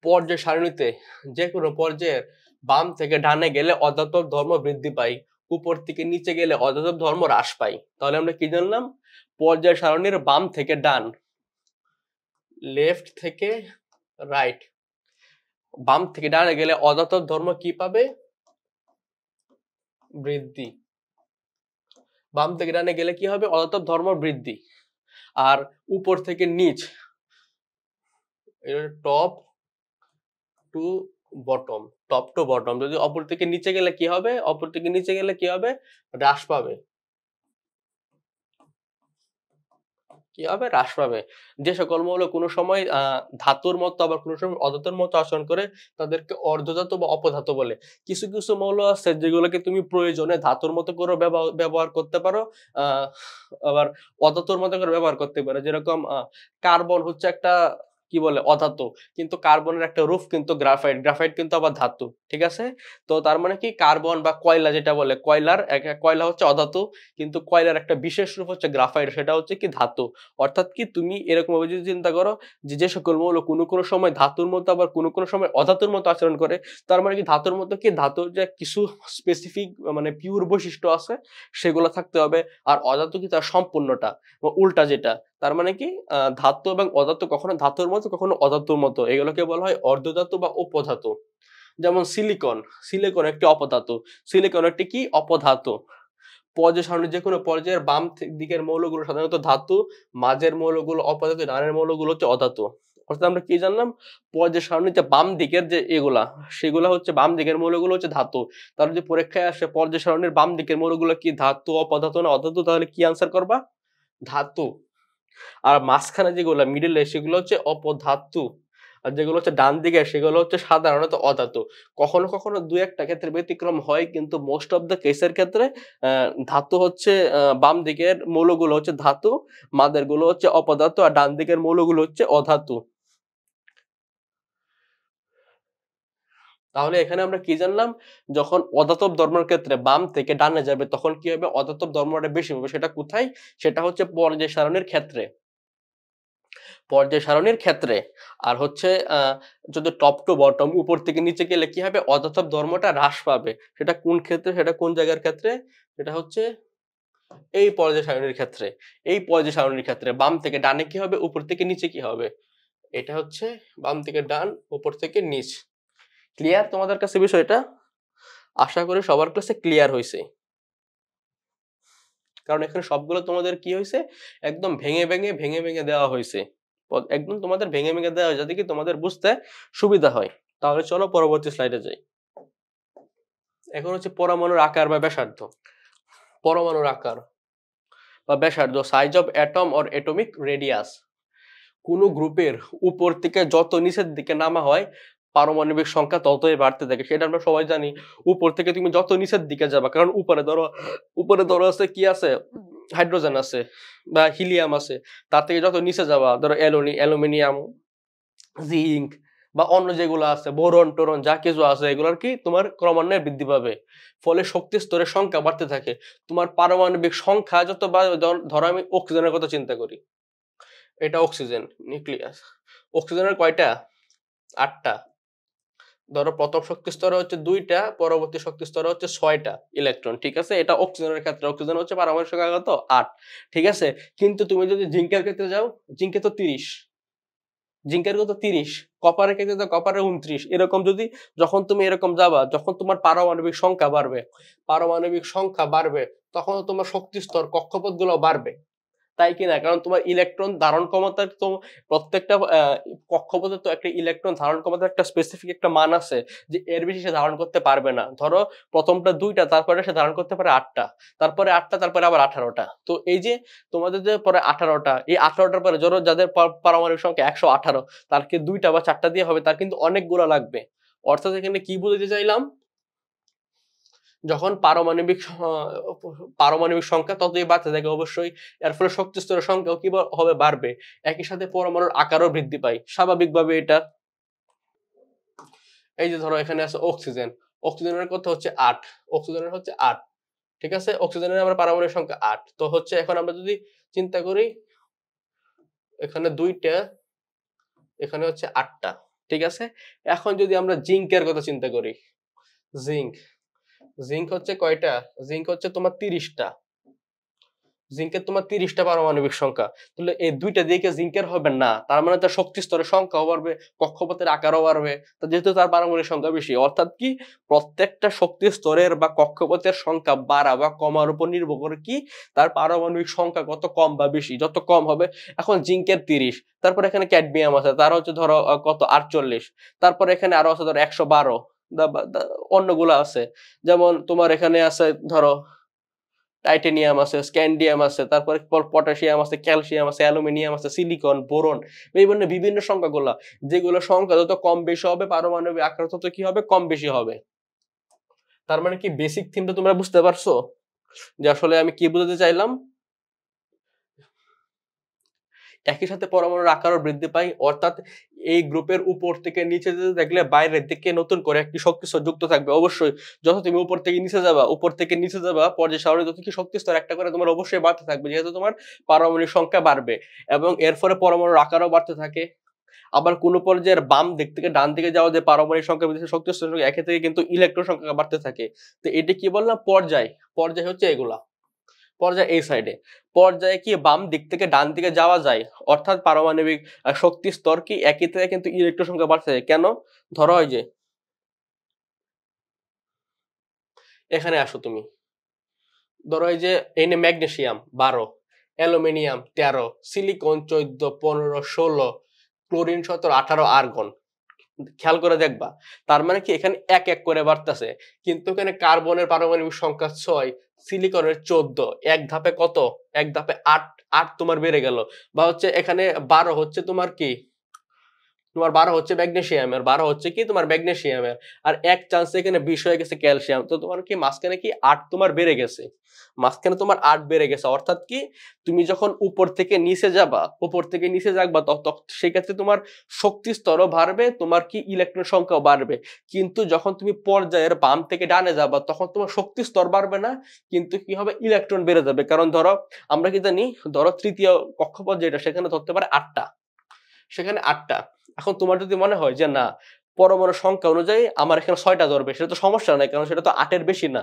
পর্যায় সারণীতে যে কোনো পর্যায়ের বাম থেকে ডানে গেলে অধাতব ধর্ম বৃদ্ধি পায়, উপর থেকে নিচে গেলে অধাতব ধর্ম হ্রাস পায়। তাহলে আমরা কি জানলাম? পর্যায় সারণীর বাম থেকে ডান, লেফট থেকে রাইট, বাম থেকে ডানে গেলে অধাতব ধর্ম কি পাবে? বৃদ্ধি। বাম থেকে ডানে গেলে কি হবে? অধাতব ধর্ম বৃদ্ধি। আর উপর থেকে নিচ, top to bottom, top to bottom, যদি অপর থেকে নিচে গেলে কি হবে? অপর থেকে নিচে গেলে কি হবে? হ্রাস পাবে। কি হবে? হ্রাস পাবে। যে সকল মৌল কোনো সময় ধাতুর মতো আবার কোনো সময় অধাতুর মতো আচরণ করে তাদেরকে অর্ধধাতু বা অপধাতু বলে। কিছু কিছু মৌল আছে যেগুলোকে তুমি প্রয়োজনে ধাতুর মতো করে ব্যবহার করতে পারো, আবার অধাতুর মতো করে ব্যবহার করতে পারো। যেরকম কার্বন হচ্ছে একটা কি বলে? অধাতু। কিন্তু কার্বনের একটা রূপ কিন্তু গ্রাফাইট। গ্রাফাইট কিন্তু আবার ধাতু। ঠিক আছে? তো তার মানে কি, কার্বন বা কয়লা যেটা বলে, কয়লা হচ্ছে অধাতু, কিন্তু কয়লার একটা বিশেষ রূপ হচ্ছে গ্রাফাইট, সেটা হচ্ছে কি ধাতু। অর্থাৎ কি, তুমি এরকম ভাবে যদি চিন্তা করো যে যে সকল মৌল কোনো সময় ধাতুর মতো আবার কোনো সময় অধাতুর মতো আচরণ করে, তার মানে কি ধাতুর মতো কি, ধাতুর যে কিছু স্পেসিফিক মানে পিওর বৈশিষ্ট্য আছে সেগুলো থাকতে হবে, আর অধাতু কি তার সম্পূর্ণটা বা উল্টা যেটা। তার মানে কি, ধাতু এবং অধাতু কখনো ধাতুর মতো কখনো অধাতুর মতো, এগুলোকে বলা হয় অর্ধধাতু বা উপধাতু। যেমন সিলিকন, সিলিকন একটি অপধাতু। সিলিকন একটি কি? অপধাতু। পর্যায় সারণীর যে কোনো পর্যায়ের বাম দিকের মৌলগুলো সাধারণত ধাতু, মাঝের মৌলগুলো অপধাতু, ডানের মৌলগুলো হচ্ছে অধাতু। অর্থাৎ আমরা কি জানলাম, পর্যায় সারণীতে বাম দিকের যে এগুলা, সেগুলা হচ্ছে বাম দিকের মৌলগুলো হচ্ছে ধাতু। তার যদি পরীক্ষায় আসে পর্যায় সারণীর বাম দিকের মৌলগুলো কি ধাতু, অপধাতু না অধাতু, তাহলে কি আনসার করবা? ধাতু। আর মাঝখানে যেগুলো মিডলে সেগুলো হচ্ছে অপধাতু, আর যেগুলো হচ্ছে ডান দিকে সেগুলো হচ্ছে সাধারণত অধাতু। কখনো কখনো দুই একটা ক্ষেত্রে ব্যতিক্রম হয়, কিন্তু মোস্ট অফ দ্য কেসের ক্ষেত্রে ধাতু হচ্ছে বাম দিকের মৌলগুলো হচ্ছে ধাতু, মাদের গুলো হচ্ছে অপধাতু, আর ডান দিকের মৌলগুলো হচ্ছে অধাতু। তাহলে এখানে আমরা কি জানলাম, যখন অধাতব ধর্মের ক্ষেত্রে বাম থেকে ডানে যাবে তখন কি হবে, অধাতব ধর্মটা বেশি হবে। সেটা কোথায়? সেটা হচ্ছে পর্যায় সারণীর ক্ষেত্রে, পর্যায় সারণীর ক্ষেত্রে। আর হচ্ছে যদি টপ টু বটম, উপর থেকে নিচে গেলে কি হবে, অধাতব ধর্মটা হ্রাস পাবে। সেটা কোন ক্ষেত্রে, সেটা কোন জায়গার ক্ষেত্রে? সেটা হচ্ছে এই পর্যায় সারণীর ক্ষেত্রে। এই পর্যায় সারণীর ক্ষেত্রে বাম থেকে ডানে কি হবে, উপর থেকে নিচে কি হবে? এটা হচ্ছে বাম থেকে ডান, উপর থেকে নিচ। ক্লিয়ার তোমাদের কাছে বিষয়টা? আশা করি সবার কাছে ক্লিয়ার হয়েছে। কারণ এখানে সবগুলো তোমাদের কি হয়েছে, একদম ভেঙে ভেঙে ভেঙে ভেঙে দেওয়া হয়েছে। একদম তোমাদের ভেঙে ভেঙে দেওয়া হয় যাতে কি তোমাদের বুঝতে সুবিধা হয়। তাহলে চলো পরবর্তী স্লাইডে যাই। এখন হচ্ছে পরমাণুর আকার বা ব্যাসার্ধ। পরমাণুর আকার বা ব্যাসার্ধ, size of atom or atomic radius. কোন গ্রুপের উপর থেকে যত নিচের দিকে নামা হয় পারমাণবিক সংখ্যা ততই বাড়তে থাকে। সেটা আমরা সবাই জানি। উপর থেকে তুমি যত নিচের দিকে যাবা, কারণ উপরে ধরো আছে কি আছে, হাইড্রোজেন আছে বা হিলিয়াম আছে। তার থেকে যত নিচে যাবা, ধরো অ্যালুমিনিয়াম, জিঙ্ক বা অন্য যেগুলো আছে, বোরন টোরন যা কিছু আছে, এগুলোর কি তোমার ক্রমান্বয়ে বৃদ্ধি পাবে। ফলে শক্তি স্তরের সংখ্যা বাড়তে থাকে। তোমার পারমাণবিক সংখ্যা যত বাড়বে, ধরো আমি অক্সিজেনের কথা চিন্তা করি, এটা অক্সিজেন নিউক্লিয়াস। অক্সিজেনের কয়টা? 8টা। ধরো প্রথম শক্তি স্তরে হচ্ছে 2টা, পরবর্তী শক্তি স্তরে হচ্ছে 6টা ইলেকট্রন। ঠিক আছে, এটা অক্সিজেনের ক্ষেত্রে। অক্সিজেন হচ্ছে পারমাণবিক সংখ্যা কত? 8। ঠিক আছে, কিন্তু তুমি যদি জিঙ্কের ক্ষেত্রে যাও, জিঙ্কে তো 30, জিঙ্কের কত? 30। কপারের ক্ষেত্রে তো কপারে 29। এরকম যদি যখন তুমি এরকম যাবা, যখন তোমার পারমাণবিক সংখ্যা বাড়বে, পারমাণবিক সংখ্যা বাড়বে, তখন তোমার শক্তি স্তর কক্ষপথ গুলো বাড়বে। তাই কিনা? কারণ তোমার ইলেকট্রন ধারণ ক্ষমতার তো প্রত্যেকটা কক্ষপথে তো একটা ইলেকট্রন ধারণ ক্ষমতার একটা স্পেসিফিক একটা মান আছে, যে এর বেশি সে ধারণ করতে পারবে না। ধরো প্রথমটা 2টা, তারপরে সে ধারণ করতে পারে 8টা, তারপরে 8টা, তারপরে আবার 18টা। তো এই যে তোমাদের যে পরে 18টা, এই 18টার পরে ধরো যাদের পারমাণবিক সংখ্যা 118, তার কি 2টা বা 4টা দিয়ে হবে? তার কিন্তু অনেকগুলো লাগবে। অর্থাৎ এখানে কি বুঝতে চাইলাম, যখন পারমাণবিক সংখ্যা ততই বাড়তে থাকে অবশ্যই, এর ফলে শক্তি স্তরের সংখ্যাও কি হবে? বাড়বে। একই সাথে পরমাণুর আকারও বৃদ্ধি পায় স্বাভাবিকভাবে এটা। এই যে ধরো এখানে আছে অক্সিজেন, অক্সিজেনের কত হচ্ছে 8, অক্সিজেনের হচ্ছে 8। ঠিক আছে, অক্সিজেনের আমরা পারমাণবিক সংখ্যা 8। তো হচ্ছে এখন আমরা যদি চিন্তা করি, এখানে 2টা, এখানে হচ্ছে 8টা। ঠিক আছে, এখন যদি আমরা জিঙ্কের কথা চিন্তা করি, জিঙ্ক, জিঙ্ক হচ্ছে কয়টা? জিঙ্ক হচ্ছে তোমার 30টা। জিঙ্কের তোমার 30টা পারমাণবিক সংখ্যা। তাহলে এই 2টা দিয়ে কি জিঙ্কের হবে না? তার মানে তার শক্তি স্তরের সংখ্যাও বাড়বে, কক্ষপথের আকারও বাড়বে। তো যেহেতু তার পারমাণবিক সংখ্যা বেশি, অর্থাৎ কি প্রত্যেকটা শক্তি স্তরের বা কক্ষপথের সংখ্যা বাড়া বা কমার উপর নির্ভর করে কি তার পারমাণবিক সংখ্যা কত কম বা বেশি। যত কম হবে, এখন জিঙ্কের 30, তারপর এখানে ক্যাডমিয়াম আছে, তার হচ্ছে ধরো কত 48, তারপর এখানে আরো আছে ধরো 112, অন্যগুলো আছে, যেমন তোমার এখানে আছে ধরো টাইটেনিয়াম আছে, স্ক্যান্ডিয়াম আছে, তারপরে পটাশিয়াম আছে, ক্যালসিয়াম আছে, অ্যালুমিনিয়াম আছে, সিলিকন, বোরন, বিভিন্ন সংখ্যাগুলা, যেগুলো সংখ্যা যত কম বেশি হবে পারমাণবিক আকার তত কি হবে? কম বেশি হবে। তার মানে কি বেসিক থিমটা তোমরা বুঝতে পারছো যে আসলে আমি কি বুঝাতে চাইলাম? একই সাথে পরমাণুর আকারও বৃদ্ধি পায়, অর্থাৎ এই গ্রুপের উপর থেকে নিচে যেতে দেখলে বাইরের দিকে নতুন করে একটি শক্তি স্তর যুক্ত থাকবে অবশ্যই। যত তুমি উপর থেকে নিচে যাবা, উপর থেকে নিচে যাবা, পর্যায় সারণী যত কি শক্তি স্তর একটা করে তোমার অবশ্যই বাড়তে থাকবে, যেহেতু তোমার পারমাণবিক সংখ্যা বাড়বে এবং এর ফলে পরমাণুর আকারও বাড়তে থাকে। আবার কোন পর্যায়ের বাম দিক থেকে ডান দিকে যাওয়া যে পারমাণবিক সংখ্যা বৃদ্ধি, শক্তি স্তর একে থেকে কিন্তু ইলেকট্রন সংখ্যা বাড়তে থাকে। তো এটা কি বললাম? পর্যায়। পর্যায় হচ্ছে এগুলা। পর্যায় এই সাইডে। পর্যায়ে কি বাম দিক থেকে ডান দিকে যাওয়া যায়, অর্থাৎ পারমাণবিক শক্তি স্তর কি একই থেকে কিন্তু ইলেকট্রন সংখ্যা বাড়তে থাকে। কেন? ধরো এই যে এখানে আসো তুমি, ধরো এই যে এনে magnesium 12, aluminium 13, silicon 14, 15, 16, chlorine 17, 18 argon. খেয়াল করে দেখবা, তার মানে কি এখানে এক এক করে বাড়তেছে, কিন্তু এখানে কার্বনের পারমাণবিক সংখ্যা 6, সিলিকনের 14, এক ধাপে কত, এক ধাপে 8 8 তোমার বেড়ে গেল। বা হচ্ছে এখানে 12 হচ্ছে তোমার কি, তোমার 12 হচ্ছে ম্যাগনেসিয়ামের, 12 হচ্ছে কি তোমার ম্যাগনেসিয়ামের, আর এক চান্সে এখানে 20 হয়ে গেছে ক্যালসিয়াম। তো তোমার কি মাঝখানে কি 8 তোমার বেড়ে গেছে, মাঝখানে তোমার 8 বেড়ে গেছে। অর্থাৎ কি তুমি যখন উপর থেকে নিচে যাবা, উপর থেকে নিচে যাবা, সেক্ষেত্রে তোমার শক্তি স্তরও বাড়বে, তোমার কি ইলেকট্রন সংখ্যাও বাড়বে। কিন্তু যখন তুমি পর্যায়ের বাম থেকে ডানে যাবা, তখন তোমার শক্তি স্তর বাড়বে না, কিন্তু কি হবে, ইলেকট্রন বেড়ে যাবে। কারণ ধরো আমরা কি জানি, ধরো তৃতীয় কক্ষপথ যেটা, সেখানে ধরতে পারে 8টা, সেখানে 8টা। এখন তোমার যদি মনে হয় যে না, পরমাণু সংখ্যা অনুযায়ী আমার এখানে 6টা ধরবে, সেটা তো সমস্যা নাই, কারণ সেটা তো 8-এর বেশি না।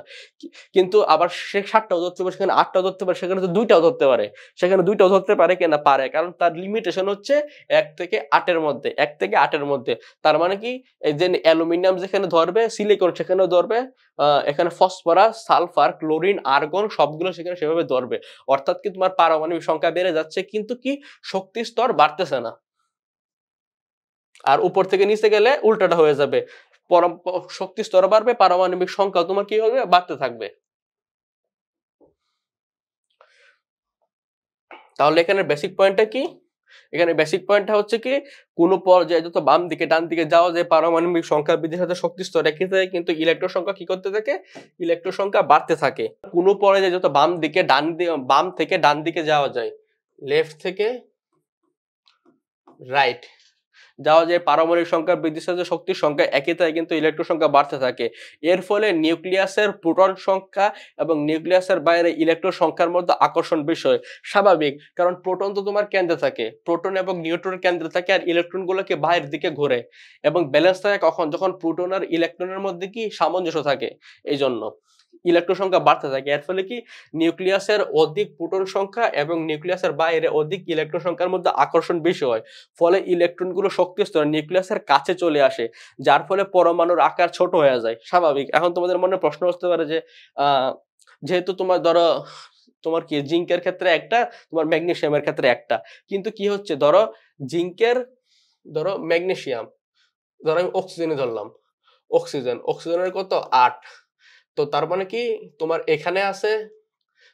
কিন্তু আবার সে 7টাও ধরতে পারে, সেখানে 8টাও ধরতে পারে, সেখানে তো 2টাও ধরতে পারে, সেখানে 2টাও ধরতে পারে কিনা, পারে, কারণ তার লিমিটেশন হচ্ছে 1 থেকে 8-এর মধ্যে, 1 থেকে 8-এর মধ্যে। তার মানে কি, এই যে অ্যালুমিনিয়াম যেখানে ধরবে, সিলিকন সেখানেও ধরবে, এখানে ফসফরাস, সালফার, ক্লোরিন, আর্গন সবগুলো সেখানে সেভাবে ধরবে। অর্থাৎ কি তোমার পারমাণবিক সংখ্যা বেড়ে যাচ্ছে, কিন্তু কি শক্তি স্তর বাড়তেছে না। আর উপর থেকে নিচে গেলে উল্টাটা হয়ে যাবে, শক্তি স্তর বাড়বে, পারমাণবিক সংখ্যা তোমার কি হবে, বাড়তে থাকবে। তাহলে এখানে বেসিক পয়েন্টটা কি, এখানে বেসিক পয়েন্টটা হচ্ছে কি, কোন পর্যায়ে যত বাম দিকে ডান দিকে যাওয়া যায়, পারমাণবিক সংখ্যা বৃদ্ধির সাথে শক্তি স্তর একই থাকে, কিন্তু ইলেকট্রন সংখ্যা কি করতে থাকে, ইলেকট্রন সংখ্যা বাড়তে থাকে। কোন পর্যায়ে যত বাম দিকে ডান দিকে, বাম থেকে ডান দিকে যাওয়া যায়, লেফট থেকে রাইট যাওয়া যায়, পারমাণবিক সংখ্যা বৃদ্ধির সাথে শক্তির সংখ্যা একই থাকে, কিন্তু ইলেকট্রন সংখ্যা বাড়তে থাকে। এর ফলে নিউক্লিয়াসের প্রোটন সংখ্যা এবং নিউক্লিয়াসের বাইরে ইলেকট্রন সংখ্যার মধ্যে আকর্ষণ বিষয় স্বাভাবিক, কারণ প্রোটন তো তোমার কেন্দ্রে থাকে, প্রোটন এবং নিউট্রন কেন্দ্রে থাকে, আর ইলেকট্রন গুলোকে বাইরের দিকে ঘোরে, এবং ব্যালেন্স থাকে কখন, যখন প্রোটন আর ইলেকট্রনের মধ্যে কি সামঞ্জস্য থাকে, এই জন্য ইলেকট্রন সংখ্যা বাড়তে থাকে। এর ফলে কি নিউক্লিয়াসের অধিক প্রোটন সংখ্যা এবং নিউক্লিয়াসের বাইরে অধিক ইলেকট্রন সংখ্যার মধ্যে আকর্ষণ বেশি হয়, ফলে ইলেকট্রন গুলো শক্তি স্তর নিউক্লিয়াসের কাছে চলে আসে, যার ফলে পরমাণুর আকার ছোট হয়ে যায়, স্বাভাবিক। এখন তোমাদের মনে প্রশ্ন আসতে পারে যে যেহেতু তোমার ধরো তোমার কি জিঙ্কের ক্ষেত্রে একটা, তোমার ম্যাগনেসিয়ামের ক্ষেত্রে একটা, কিন্তু কি হচ্ছে, ধরো জিঙ্কের, ধরো ম্যাগনেসিয়াম, ধরো আমি অক্সিজেনে ধরলাম, অক্সিজেনের কত 8, তো তার মানে কি তোমার এখানে আছে,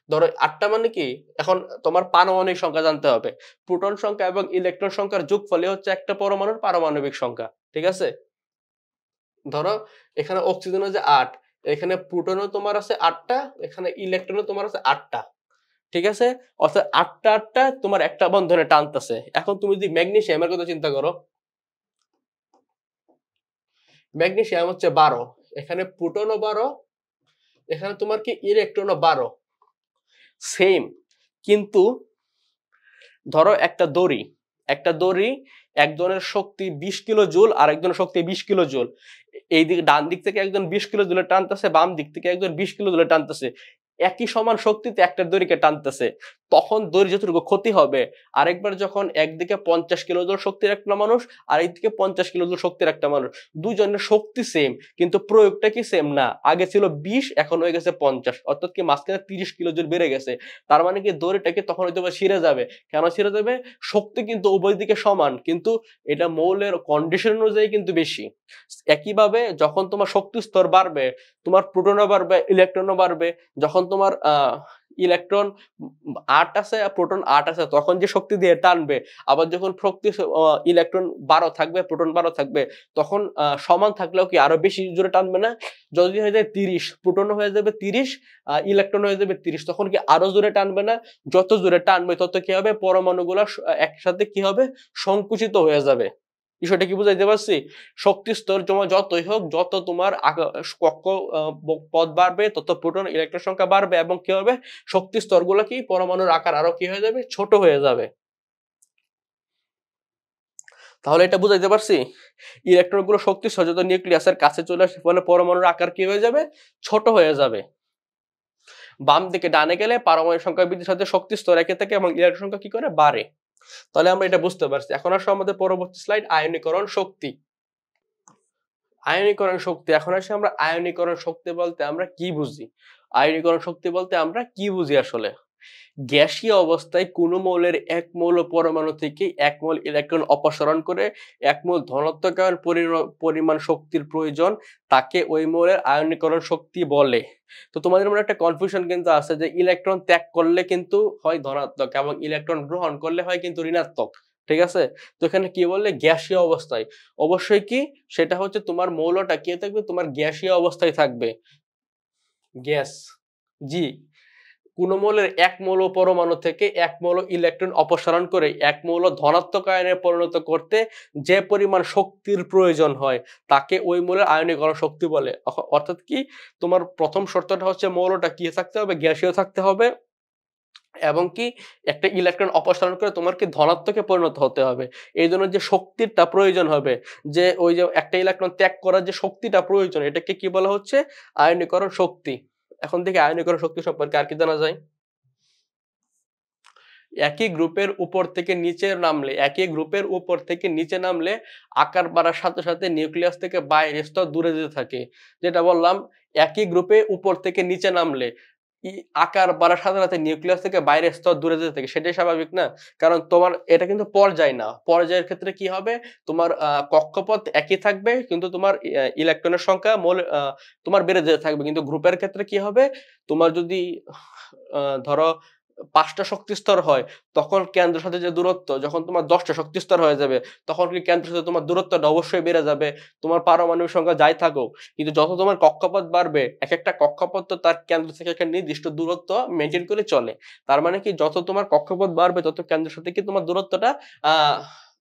ধরো 8টা, মানে কি এখন তোমার পারমাণবিক সংখ্যা জানতে হবে, প্রোটন সংখ্যা এবং ইলেকট্রন সংখ্যার যোগফলই হচ্ছে একটা পরমাণুর পারমাণবিক সংখ্যা, ঠিক আছে। ধরো এখানে অক্সিজেনের যে 8, এখানে প্রোটনও তোমার আছে 8টা, এখানে ইলেকট্রনও তোমার আছে 8টা, ঠিক আছে। অর্থাৎ 8টা 8টা তোমার একটা বন্ধনে টানতেছে। এখন তুমি যদি ম্যাগনেসিয়ামের কথা চিন্তা করো, ম্যাগনেসিয়াম হচ্ছে 12, এখানে প্রোটনও 12, এখানে তোমার কি ইলেকট্রনও 12, সেম। কিন্তু ধরো একটা দড়ি একজনের শক্তি 20 কিলো জুল, আর একজনের শক্তি 20 কিলো জুল। এই দিকে ডান দিক থেকে একজন 20 কিলো জুলে টানতেছে, বাম দিক থেকে একজন 20 কিলো জুলে টানতেছে, একই সমান শক্তিতে একটা দড়িকে টানতেছে, তখন দড়ি যতটুকু ক্ষতি হবে, আরেকবার যখন একদিকে 50 কিলো জুল শক্তির একটা মানুষ, আরেকদিকে 50 কিলো জুল শক্তির একটা মানুষ, দুজনের শক্তি সেম, কিন্তু প্রয়োগটা কি সেম না, আগে ছিল 20, এখন হয়ে গেছে 50, অর্থাৎ কি মাঝখানে 30 কিলো জুল বেড়ে গেছে। তার মানে কি দড়িটাকে তখন হয়তো ছিঁড়ে যাবে, কেন ছিঁড়ে যাবে, শক্তি কিন্তু উভয় দিকে সমান, কিন্তু এটা মৌলের কন্ডিশন অনুযায়ী কিন্তু বেশি। একইভাবে যখন তোমার শক্তি স্তর বাড়বে, তোমার প্রোটনও বাড়বে, ইলেকট্রনও বাড়বে। যখন তোমার ইলেকট্রন 8 আছে, প্রোটন 8 আছে, তখন যে শক্তি দিয়ে টানবে, আবার যখন শক্তি ইলেকট্রন 12 থাকবে, প্রোটন 12 থাকবে, তখন সমান থাকলেও কি আরো বেশি জোরে টানবে না। যদি হয়ে যায় 30, প্রোটন হয়ে যাবে 30, ইলেকট্রন হয়ে যাবে 30, তখন কি আরো জোরে টানবে না। যত জোরে টানবে তত কি হবে, পরমাণুগুলো একসাথে কি হবে, সংকুচিত হয়ে যাবে। বিষয়টা কি বুঝাইতে পারছি? শক্তি স্তর তোমার যতই হোক, যত তোমার কক্ষ পথ বাড়বে, তত প্রোটন ইলেকট্রন সংখ্যা বাড়বে, এবং কি হবে, শক্তি স্তরগুলো কি, পরমাণুর আকার আরো কি হয়ে যাবে, ছোট হয়ে যাবে। তাহলে এটা বুঝাইতে পারছি, ইলেকট্রন গুলো শক্তি স্তর যত নিউক্লিয়াসের কাছে চলে আসে, ফলে পরমাণুর আকার কি হয়ে যাবে, ছোট হয়ে যাবে। বাম দিকে ডানে গেলে পারমাণবিক সংখ্যা বৃদ্ধির সাথে শক্তি স্তর একই থাকে এবং ইলেকট্রন সংখ্যা কি করে, বাড়ে। তাহলে আমরা এটা বুঝতে পারছি। এখন আসলে আমাদের পরবর্তী স্লাইড, আয়নীকরণ শক্তি। আয়নীকরণ শক্তি, এখন আসি আমরা আয়নীকরণ শক্তি বলতে আমরা কি বুঝি, আয়নীকরণ শক্তি বলতে আমরা কি বুঝি আসলে। গ্যাসীয় অবস্থায় কোনো মৌলের এক মৌল পরমাণু থেকে এক মৌল ইলেকট্রন অপসারণ করে এক মৌল ধনাত্মক আয়ন পরিমাণ শক্তির প্রয়োজন, তাকে ওই মৌলের আয়নীকরণ শক্তি বলে। তো তোমাদের মনে একটা কনফিউশন কিন্তু আছে যে ইলেকট্রন ত্যাগ করলে কিন্তু হয় ধনাত্মক এবং ইলেকট্রন গ্রহণ করলে হয় কিন্তু ঋণাত্মক, ঠিক আছে? তো এখানে কি বললে গ্যাসীয় অবস্থায়, অবশ্যই কি সেটা হচ্ছে তোমার মৌলটা কি থাকবে, তোমার গ্যাসীয় অবস্থায় থাকবে, গ্যাস। জি, কোন মৌলের এক মৌল পরমাণু থেকে এক মৌল ইলেকট্রন অপসারণ করে এক মৌল ধনাত্মক আয়নে পরিণত করতে যে পরিমাণ শক্তির প্রয়োজন হয় তাকে ওই মৌলের আয়নীকরণ শক্তি বলে। অর্থাৎ কি তোমার প্রথম শর্তটা হচ্ছে মৌলটা কি থাকতে হবে, গ্যাসীয় থাকতে হবে, এবং কি একটা ইলেকট্রন অপসারণ করে তোমার কি ধনাত্মকে পরিণত হতে হবে। এই জন্য যে শক্তিটা প্রয়োজন হবে, যে ওই যে একটা ইলেকট্রন ত্যাগ করার যে শক্তিটা প্রয়োজন, এটাকে কি বলা হচ্ছে, আয়নীকরণ শক্তি। এখন থেকে আয়নীকরণ শক্তি সম্পর্কে আর কি জানা যায়? একই গ্রুপের উপর থেকে নিচে নামলে আকার বাড়ার সাথে সাথে নিউক্লিয়াস থেকে বাইরের স্তর দূরে যেতে থাকে। যেটা বললাম, একই গ্রুপে উপর থেকে নিচে নামলে আকার বাড়ার সাথে সাথে নিউক্লিয়াস থেকে বাইরের স্তর দূরে যেতে থাকে, সেটাই স্বাভাবিক না? কারণ তোমার এটা কিন্তু পর্যায় না, পর্যায়ের ক্ষেত্রে কি হবে, তোমার কক্ষপথ একই থাকবে কিন্তু তোমার ইলেকট্রনের সংখ্যা তোমার বেড়ে যেতে থাকবে। কিন্তু গ্রুপের ক্ষেত্রে কি হবে, তোমার যদি ধরো 5টা শক্তি স্তর হয়, তখন কেন্দ্রের সাথে যে দূরত্ব, যখন তোমার 10টা শক্তি স্তর হয়ে যাবে তখন কি কেন্দ্রের সাথে তোমার দূরত্বটা অবশ্যই বেড়ে যাবে, তোমার পারমাণবিক সংখ্যা যাই থাকুক। কিন্তু যত তোমার কক্ষপথ বাড়বে, এক একটা কক্ষপথ তো তার কেন্দ্র থেকে একটা নির্দিষ্ট দূরত্ব মেনটেন করে চলে। তার মানে কি যত তোমার কক্ষপথ বাড়বে তত কেন্দ্রের সাথে কি তোমার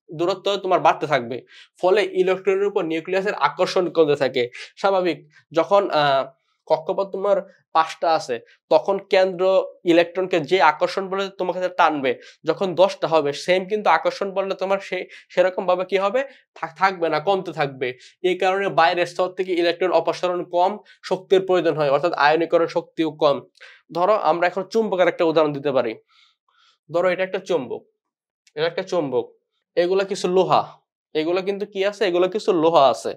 দূরত্ব তোমার বাড়তে থাকবে। ফলে ইলেকট্রনের উপর নিউক্লিয়াসের আকর্ষণ কমতে থাকে। স্বাভাবিক, যখন কক্ষপথ তোমার 5টা আছে তখন কেন্দ্র ইলেকট্রনকে যে আকর্ষণ বলে তোমার কাছে টানবে, যখন 10টা হবে সেম কিন্তু আকর্ষণ বললে তোমার সেরকম ভাবে কি হবে, থাকবে না, কমতে থাকবে। এই কারণে বাইরের স্তর থেকে ইলেকট্রন অপসারণ কম, শক্তির প্রয়োজন হয়, অর্থাৎ আয়নীকরণ শক্তিও কম। ধরো আমরা এখন চুম্বকের একটা উদাহরণ দিতে পারি। ধরো এটা একটা চুম্বক, এগুলা কিছু লোহা, এগুলো কিন্তু কি আছে, এগুলো কিছু লোহা আছে।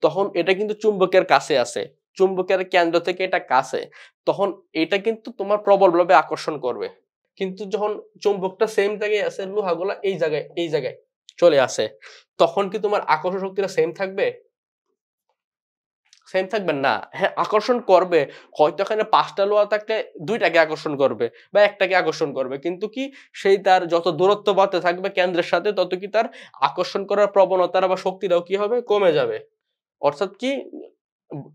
তখন এটা কিন্তু চুম্বকের কাছে আছে, চুম্বকের কেন্দ্র থেকে এটা কাছে, তখন এটা কিন্তু তোমার প্রবলভাবে আকর্ষণ করবে। কিন্তু যখন চুম্বকটা সেম জায়গায় আছে, লোহাগুলা এই জায়গায় চলে আসে, তখন কি তোমার আকর্ষণ শক্তিটা সেম থাকবে? সেম থাকবে না। হ্যাঁ, আকর্ষণ করবে, হয়তো এখানে 5টা লোহা থাকলে 2টাকে আকর্ষণ করবে বা একটাকে আকর্ষণ করবে, কিন্তু কি সেই তার যত দূরত্ব বাড়তে থাকবে কেন্দ্রের সাথে তত কি তার আকর্ষণ করার প্রবণতা বা শক্তিটাও কি হবে, কমে যাবে। অর্থাৎ কি,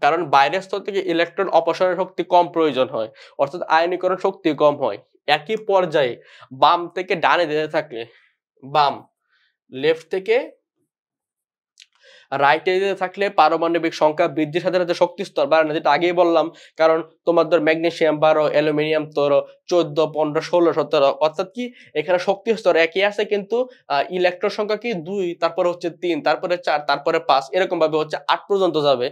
কারণ বাইরের স্তর থেকে ইলেকট্রন অপসারণের শক্তি কম প্রয়োজন হয়, অর্থাৎ আয়নীকরণ শক্তি কম হয়। একই পর্যায়ে বাম থেকে ডানে যেতে থাকলে, বাম লেফট থেকে রাইটে যেতে থাকলে পারমাণবিক সংখ্যা বৃদ্ধির সাথে সাথে শক্তি স্তর বাড়ে না, যেটা আগেই বললাম। কারণ তোমার ধর ম্যাগনেসিয়াম 12, অ্যালুমিনিয়াম 14, 15, 16, 17, অর্থাৎ কি এখানে শক্তি স্তর একই আছে কিন্তু ইলেকট্রন সংখ্যা কি 2, তারপরে হচ্ছে 3, তারপরে 4, তারপরে 5, এরকম ভাবে হচ্ছে 8 পর্যন্ত যাবে।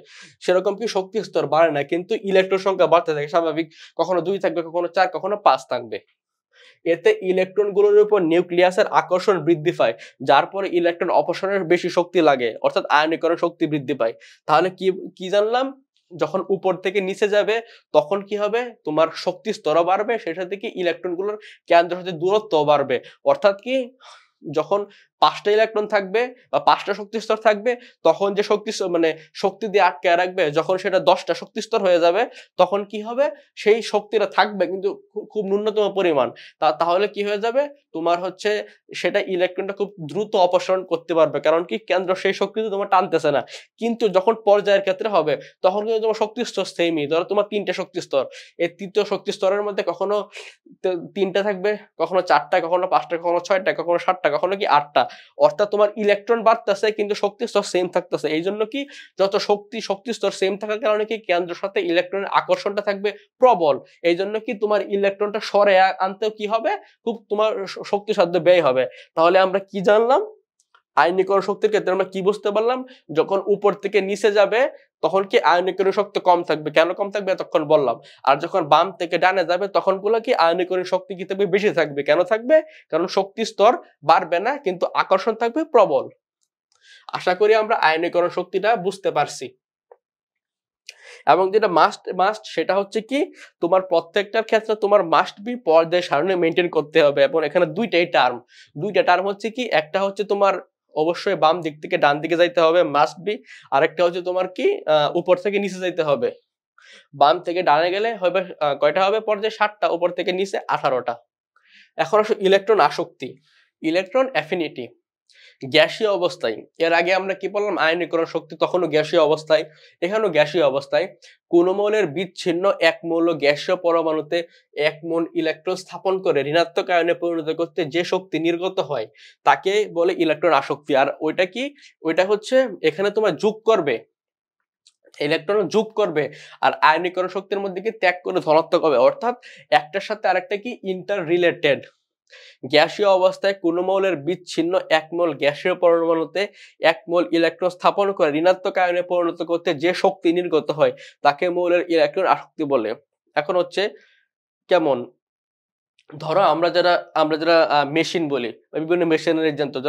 সেরকম কি শক্তি স্তর বাড়ে না, কিন্তু ইলেকট্রন সংখ্যা বাড়তে থাকে স্বাভাবিক, কখনো 2 থাকবে, কখনো 4, কখনো 5 থাকবে। এতে ইলেকট্রনগুলোর উপর নিউক্লিয়াসের আকর্ষণ বৃদ্ধি পায়, যার পরে ইলেকট্রন অপসারণের বেশি শক্তি লাগে, অর্থাৎ আয়নীকরণ শক্তি বৃদ্ধি পায়। তাহলে কি জানলাম, যখন উপর থেকে নিচে যাবে তখন কি হবে, তোমার শক্তি স্তরও বাড়বে, সেটা থেকে ইলেকট্রনগুলোর কেন্দ্রের সাথে দূরত্ব বাড়বে। অর্থাৎ কি, যখন 5টা ইলেকট্রন থাকবে বা 5টা শক্তি স্তর থাকবে, তখন যে শক্তি দিয়ে আটকায় রাখবে, যখন সেটা 10টা শক্তি স্তর হয়ে যাবে তখন কি হবে, সেই শক্তিটা থাকবে কিন্তু খুব ন্যূনতম পরিমাণ। তাহলে কি হয়ে যাবে, তোমার হচ্ছে সেটা ইলেকট্রনটা খুব দ্রুত অপসারণ করতে পারবে, কারণ কি কেন্দ্র সেই শক্তি তোমার টানতেছে না। কিন্তু যখন পর্যায়ের ক্ষেত্রে হবে তখন কিন্তু তোমার শক্তি স্তর সেমই, ধরো তোমার 3টে শক্তি স্তর, এই 3য় শক্তি স্তরের মধ্যে কখনো 3টা থাকবে, কখনো 4টা, কখনো 5টা, কখনো 6টা, কখনো 7টা, কখনো কি 8টা। অর্থাৎ তোমার ইলেকট্রন বাড়তেছে কিন্তু শক্তি স্তর সেম থাকতেছে। এই জন্য কি, যত শক্তি স্তর সেম থাকার কারণে কি কেন্দ্রের সাথে ইলেকট্রনের আকর্ষণটা থাকবে প্রবল। এই জন্য কি তোমার ইলেকট্রনটা সরে আনতেও কি হবে, খুব তোমার শক্তিসাধ্য ব্যয় হবে। তাহলে আমরা কি জানলাম, আয়নীকরণ শক্তির ক্ষেত্রে আমরা কি বুঝতে পারলাম, যখন উপর থেকে নিচে যাবে তখন কি আয়নীকরণ শক্তি কম থাকবে। কেন কম থাকবে এতক্ষণ বললাম। আর যখন বাম থেকে ডানে যাবে তখন গুলো কি আয়নীকরণ শক্তি কি থাকবে, বেশি থাকবে। কেন থাকবে, কারণ শক্তি স্তর বাড়বে না কিন্তু আকর্ষণ থাকবে প্রবল। আশা করি আমরা আয়নীকরণ শক্তিটা বুঝতে পারছি। এবং যেটা মাস্ট মাস্ট সেটা হচ্ছে কি তোমার প্রত্যেকটার ক্ষেত্রে তোমার মাস্ট বি পর্যায় সারণী মেনটেন করতে হবে। এবং এখানে দুইটা টার্ম হচ্ছে কি, একটা হচ্ছে তোমার অবশ্যই বাম দিক থেকে ডান দিকে যাইতে হবে মাস্ট বি, আরেকটা হচ্ছে তোমার কি উপর থেকে নিচে যাইতে হবে। বাম থেকে ডানে গেলে হবে কয়টা হবে পর্যায়ে 7টা, উপর থেকে নিচে 18টা। এখন আসো ইলেকট্রন আসক্তি, ইলেকট্রন অ্যাফিনিটি গ্যাসীয় অবস্থায়। এর আগে আমরা কি বললাম, আয়নীকরণ শক্তি তখনও গ্যাসীয় অবস্থায়, এখানেও গ্যাসীয় অবস্থায় কোন মৌলের বিচ্ছিন্ন এক মৌল গ্যাসীয় পরমাণুতে এক মোল ইলেকট্রন স্থাপন করে ঋণাত্মক আয়নে পরিণত করতে যে শক্তি নির্গত হয় তাকে বলে ইলেকট্রন আসক্তি। আর ওইটা কি, ওইটা হচ্ছে এখানে তোমার যোগ করবে, ইলেকট্রন যোগ করবে, আর আয়নীকরণ শক্তির মধ্যে কি ত্যাগ করে ধনাত্মক হবে। অর্থাৎ একটার সাথে আরেকটা কি ইন্টার রিলেটেড। গ্যাসীয় অবস্থায় কোন মৌলের বিচ্ছিন্ন এক মোল গ্যাসীয় পরমাণুতে এক মোল ইলেকট্রন স্থাপন করে ঋণাত্মক আয়নে পরিণত করতে যে শক্তি নির্গত হয় তাকে মৌলের ইলেকট্রন আসক্তি বলে। এখন হচ্ছে কেমন, ধরো আমরা যারা মেশিন বলি, বিভিন্ন মেশিনারির যন্ত্র,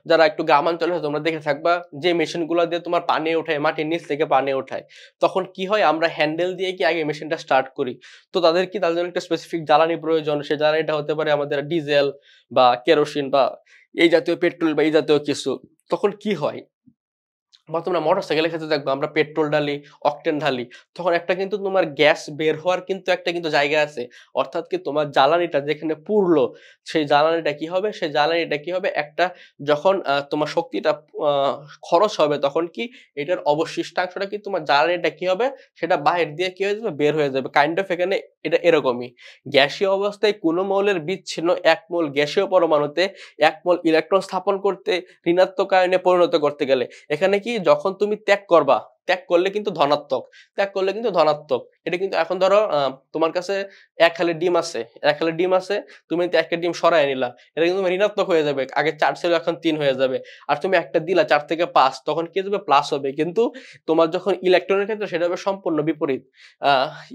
যারা একটু গ্রামাঞ্চলে হয় তোমরা দেখে থাকবা, যে মেশিন গুলো দিয়ে তোমার পানি ওঠায়, মাটির নিচ থেকে পানি ওঠায়, তখন কি হয় আমরা হ্যান্ডেল দিয়ে কি আগে মেশিনটা স্টার্ট করি। তো তাদের জন্য একটা স্পেসিফিক জ্বালানি প্রয়োজন, সে জ্বালানিটা হতে পারে আমাদের ডিজেল বা কেরোসিন বা এই জাতীয় পেট্রোল বা এই জাতীয় কিছু। তখন কি হয়, বা তোমরা মোটরসাইকেলের ক্ষেত্রে দেখবো আমরা পেট্রোল ঢালি, অকটেন ঢালি, তখন একটা কিন্তু তোমার গ্যাস বের হওয়ার কিন্তু একটা কিন্তু জায়গা আছে। অর্থাৎ কি তোমার জ্বালানিটা যেখানে পুরলো, সেই জ্বালানিটা কি হবে একটা, যখন তোমার শক্তিটা খরচ হবে তখন কি এটার অবশিষ্টাংশটা কি তোমার জ্বালানিটা কি হবে, সেটা বাহির দিয়ে কি হয়ে যাবে, বের হয়ে যাবে। কাইন্ড অফ এখানে এটা এরকমই। গ্যাসীয় অবস্থায় কোনো মৌলের বিচ্ছিন্ন এক মোল গ্যাসীয় পরমাণুতে এক মোল ইলেকট্রন স্থাপন করতে ঋণাত্মক আয়নে পরিণত করতে গেলে এখানে কি যখন তুমি ত্যাগ করবা, ত্যাগ করলে কিন্তু ধনাত্মক। এটা কিন্তু এখন ধরো তোমার কাছে এক হালি ডিম আছে, তুমি কিন্তু একটা ডিম সরাই নিলা, এটা কিন্তু ঋণাত্মক হয়ে যাবে। আগে 4 ছিল এখন 3 হয়ে যাবে। আর তুমি একটা দিলা 4 থেকে 5, তখন কি হবে, প্লাস হবে। কিন্তু তোমার যখন ইলেকট্রনের ক্ষেত্রে সেটা হবে সম্পূর্ণ বিপরীত।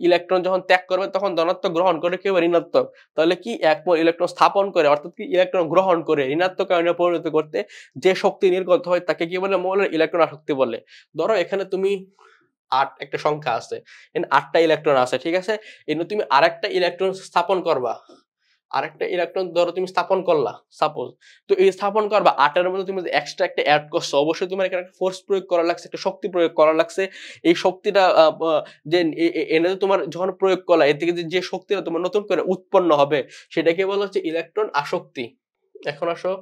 ইলেকট্রন যখন ত্যাগ করবে তখন ধনাত্মক, গ্রহণ করে কি হবে, ঋণাত্মক। তাহলে কি এক মোল ইলেকট্রন স্থাপন করে, অর্থাৎ কি ইলেকট্রন গ্রহণ করে ঋণাত্মক আয়নে পরিণত করতে যে শক্তি নির্গত হয় তাকে কি বলে, মৌলের ইলেকট্রন আসক্তি বলে। ধরো এখানে তুমি 8 একটা সংখ্যা আছে, 8টা ইলেকট্রন আছে, ঠিক আছে। এনে তুমি আরেকটা ইলেকট্রন স্থাপন করবা, আরেকটা ইলেকট্রন ধরো তুমি স্থাপন করলা সাপোজ। তো এই স্থাপন করবা 8 এর মধ্যে তুমি এক্সট্রা একটা অ্যাড করছো, অবশ্যই তোমার এখানে একটা ফোর্স প্রয়োগ করা লাগছে, একটা শক্তি প্রয়োগ করা লাগছে। এই শক্তিটা যে এনে তোমার যখন প্রয়োগ করলা, এর থেকে যে শক্তিটা তোমার নতুন করে উৎপন্ন হবে সেটাকে বলা হচ্ছে ইলেকট্রন আসক্তি। এখন আসো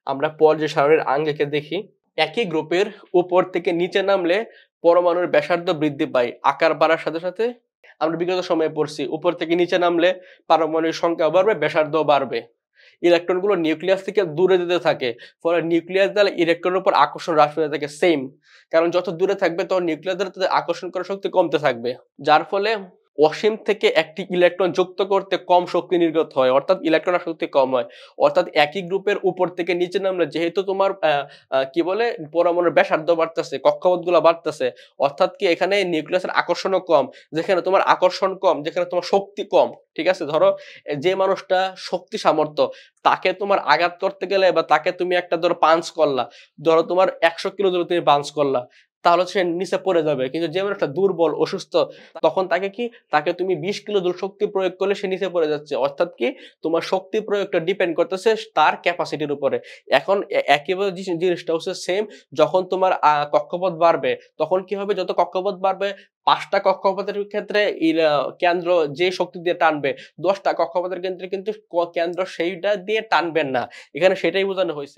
আমরা পর্যায় সারণীর আঙ্গিকে দেখি। একই গ্রুপের উপর থেকে নিচে নামলে পরমাণুর ব্যাসার্ধ বৃদ্ধি পায় আকার বাড়ার সাথে সাথে। আমরা বিগত সময়ে পড়ছি উপর থেকে নিচে নামলে পারমাণবিক সংখ্যা বাড়বে, ব্যাসার্ধ বাড়বে। ইলেকট্রন গুলো নিউক্লিয়াস থেকে দূরে যেতে থাকে, ফলে নিউক্লিয়াস দ্বারা ইলেকট্রনের উপর আকর্ষণ হ্রাস পেতে থাকে সেম। কারণ যত দূরে থাকবে তখন নিউক্লিয়াস দ্বারা তাদের আকর্ষণ করার শক্তি কমতে থাকবে, যার ফলে অসীম থেকে একটি ইলেকট্রন যুক্ত করতে কম শক্তি নির্গত হয়, অর্থাৎ ইলেকট্রন শক্তি কম হয়। অর্থাৎ একই গ্রুপের উপর থেকে নিচে নামলে যেহেতু তোমার কি বলে পরমাণুর ব্যাসার্ধ বাড়তেছে, কক্ষপথ গুলো বাড়তেছে, অর্থাৎ কি এখানে নিউক্লিয়াসের আকর্ষণও কম, যেখানে তোমার আকর্ষণ কম, যেখানে তোমার শক্তি কম, ঠিক আছে। ধরো যে মানুষটা শক্তি সামর্থ্য, তাকে তোমার আঘাত করতে গেলে বা তাকে তুমি একটা ধরো পাঞ্চ করলা, ধরো তোমার 100 কিলো ধরে তুমি পাঞ্চ করলা, তাহলে সে নিচে পড়ে যাবে। কিন্তু যে মানুষটা দুর্বল অসুস্থ, তখন তাকে তুমি 20 কিলো শক্তি প্রয়োগ করলে সে নিচে পড়ে যাচ্ছে। অর্থাৎ কি তোমার শক্তি প্রয়োগটা ডিপেন্ড করতেছে তার ক্যাপাসিটির উপরে। এখন একেবারে জিনিসটা হচ্ছে সেম, যখন তোমার কক্ষপথ বাড়বে তখন কি হবে, যত কক্ষপথ বাড়বে 5টা কক্ষপথের ক্ষেত্রে কেন্দ্র যে শক্তি দিয়ে টানবে, 10টা কক্ষপথের ক্ষেত্রে কিন্তু কেন্দ্র সেইটা দিয়ে টানবেন না। এখানে সেটাই বোঝানো হয়েছে।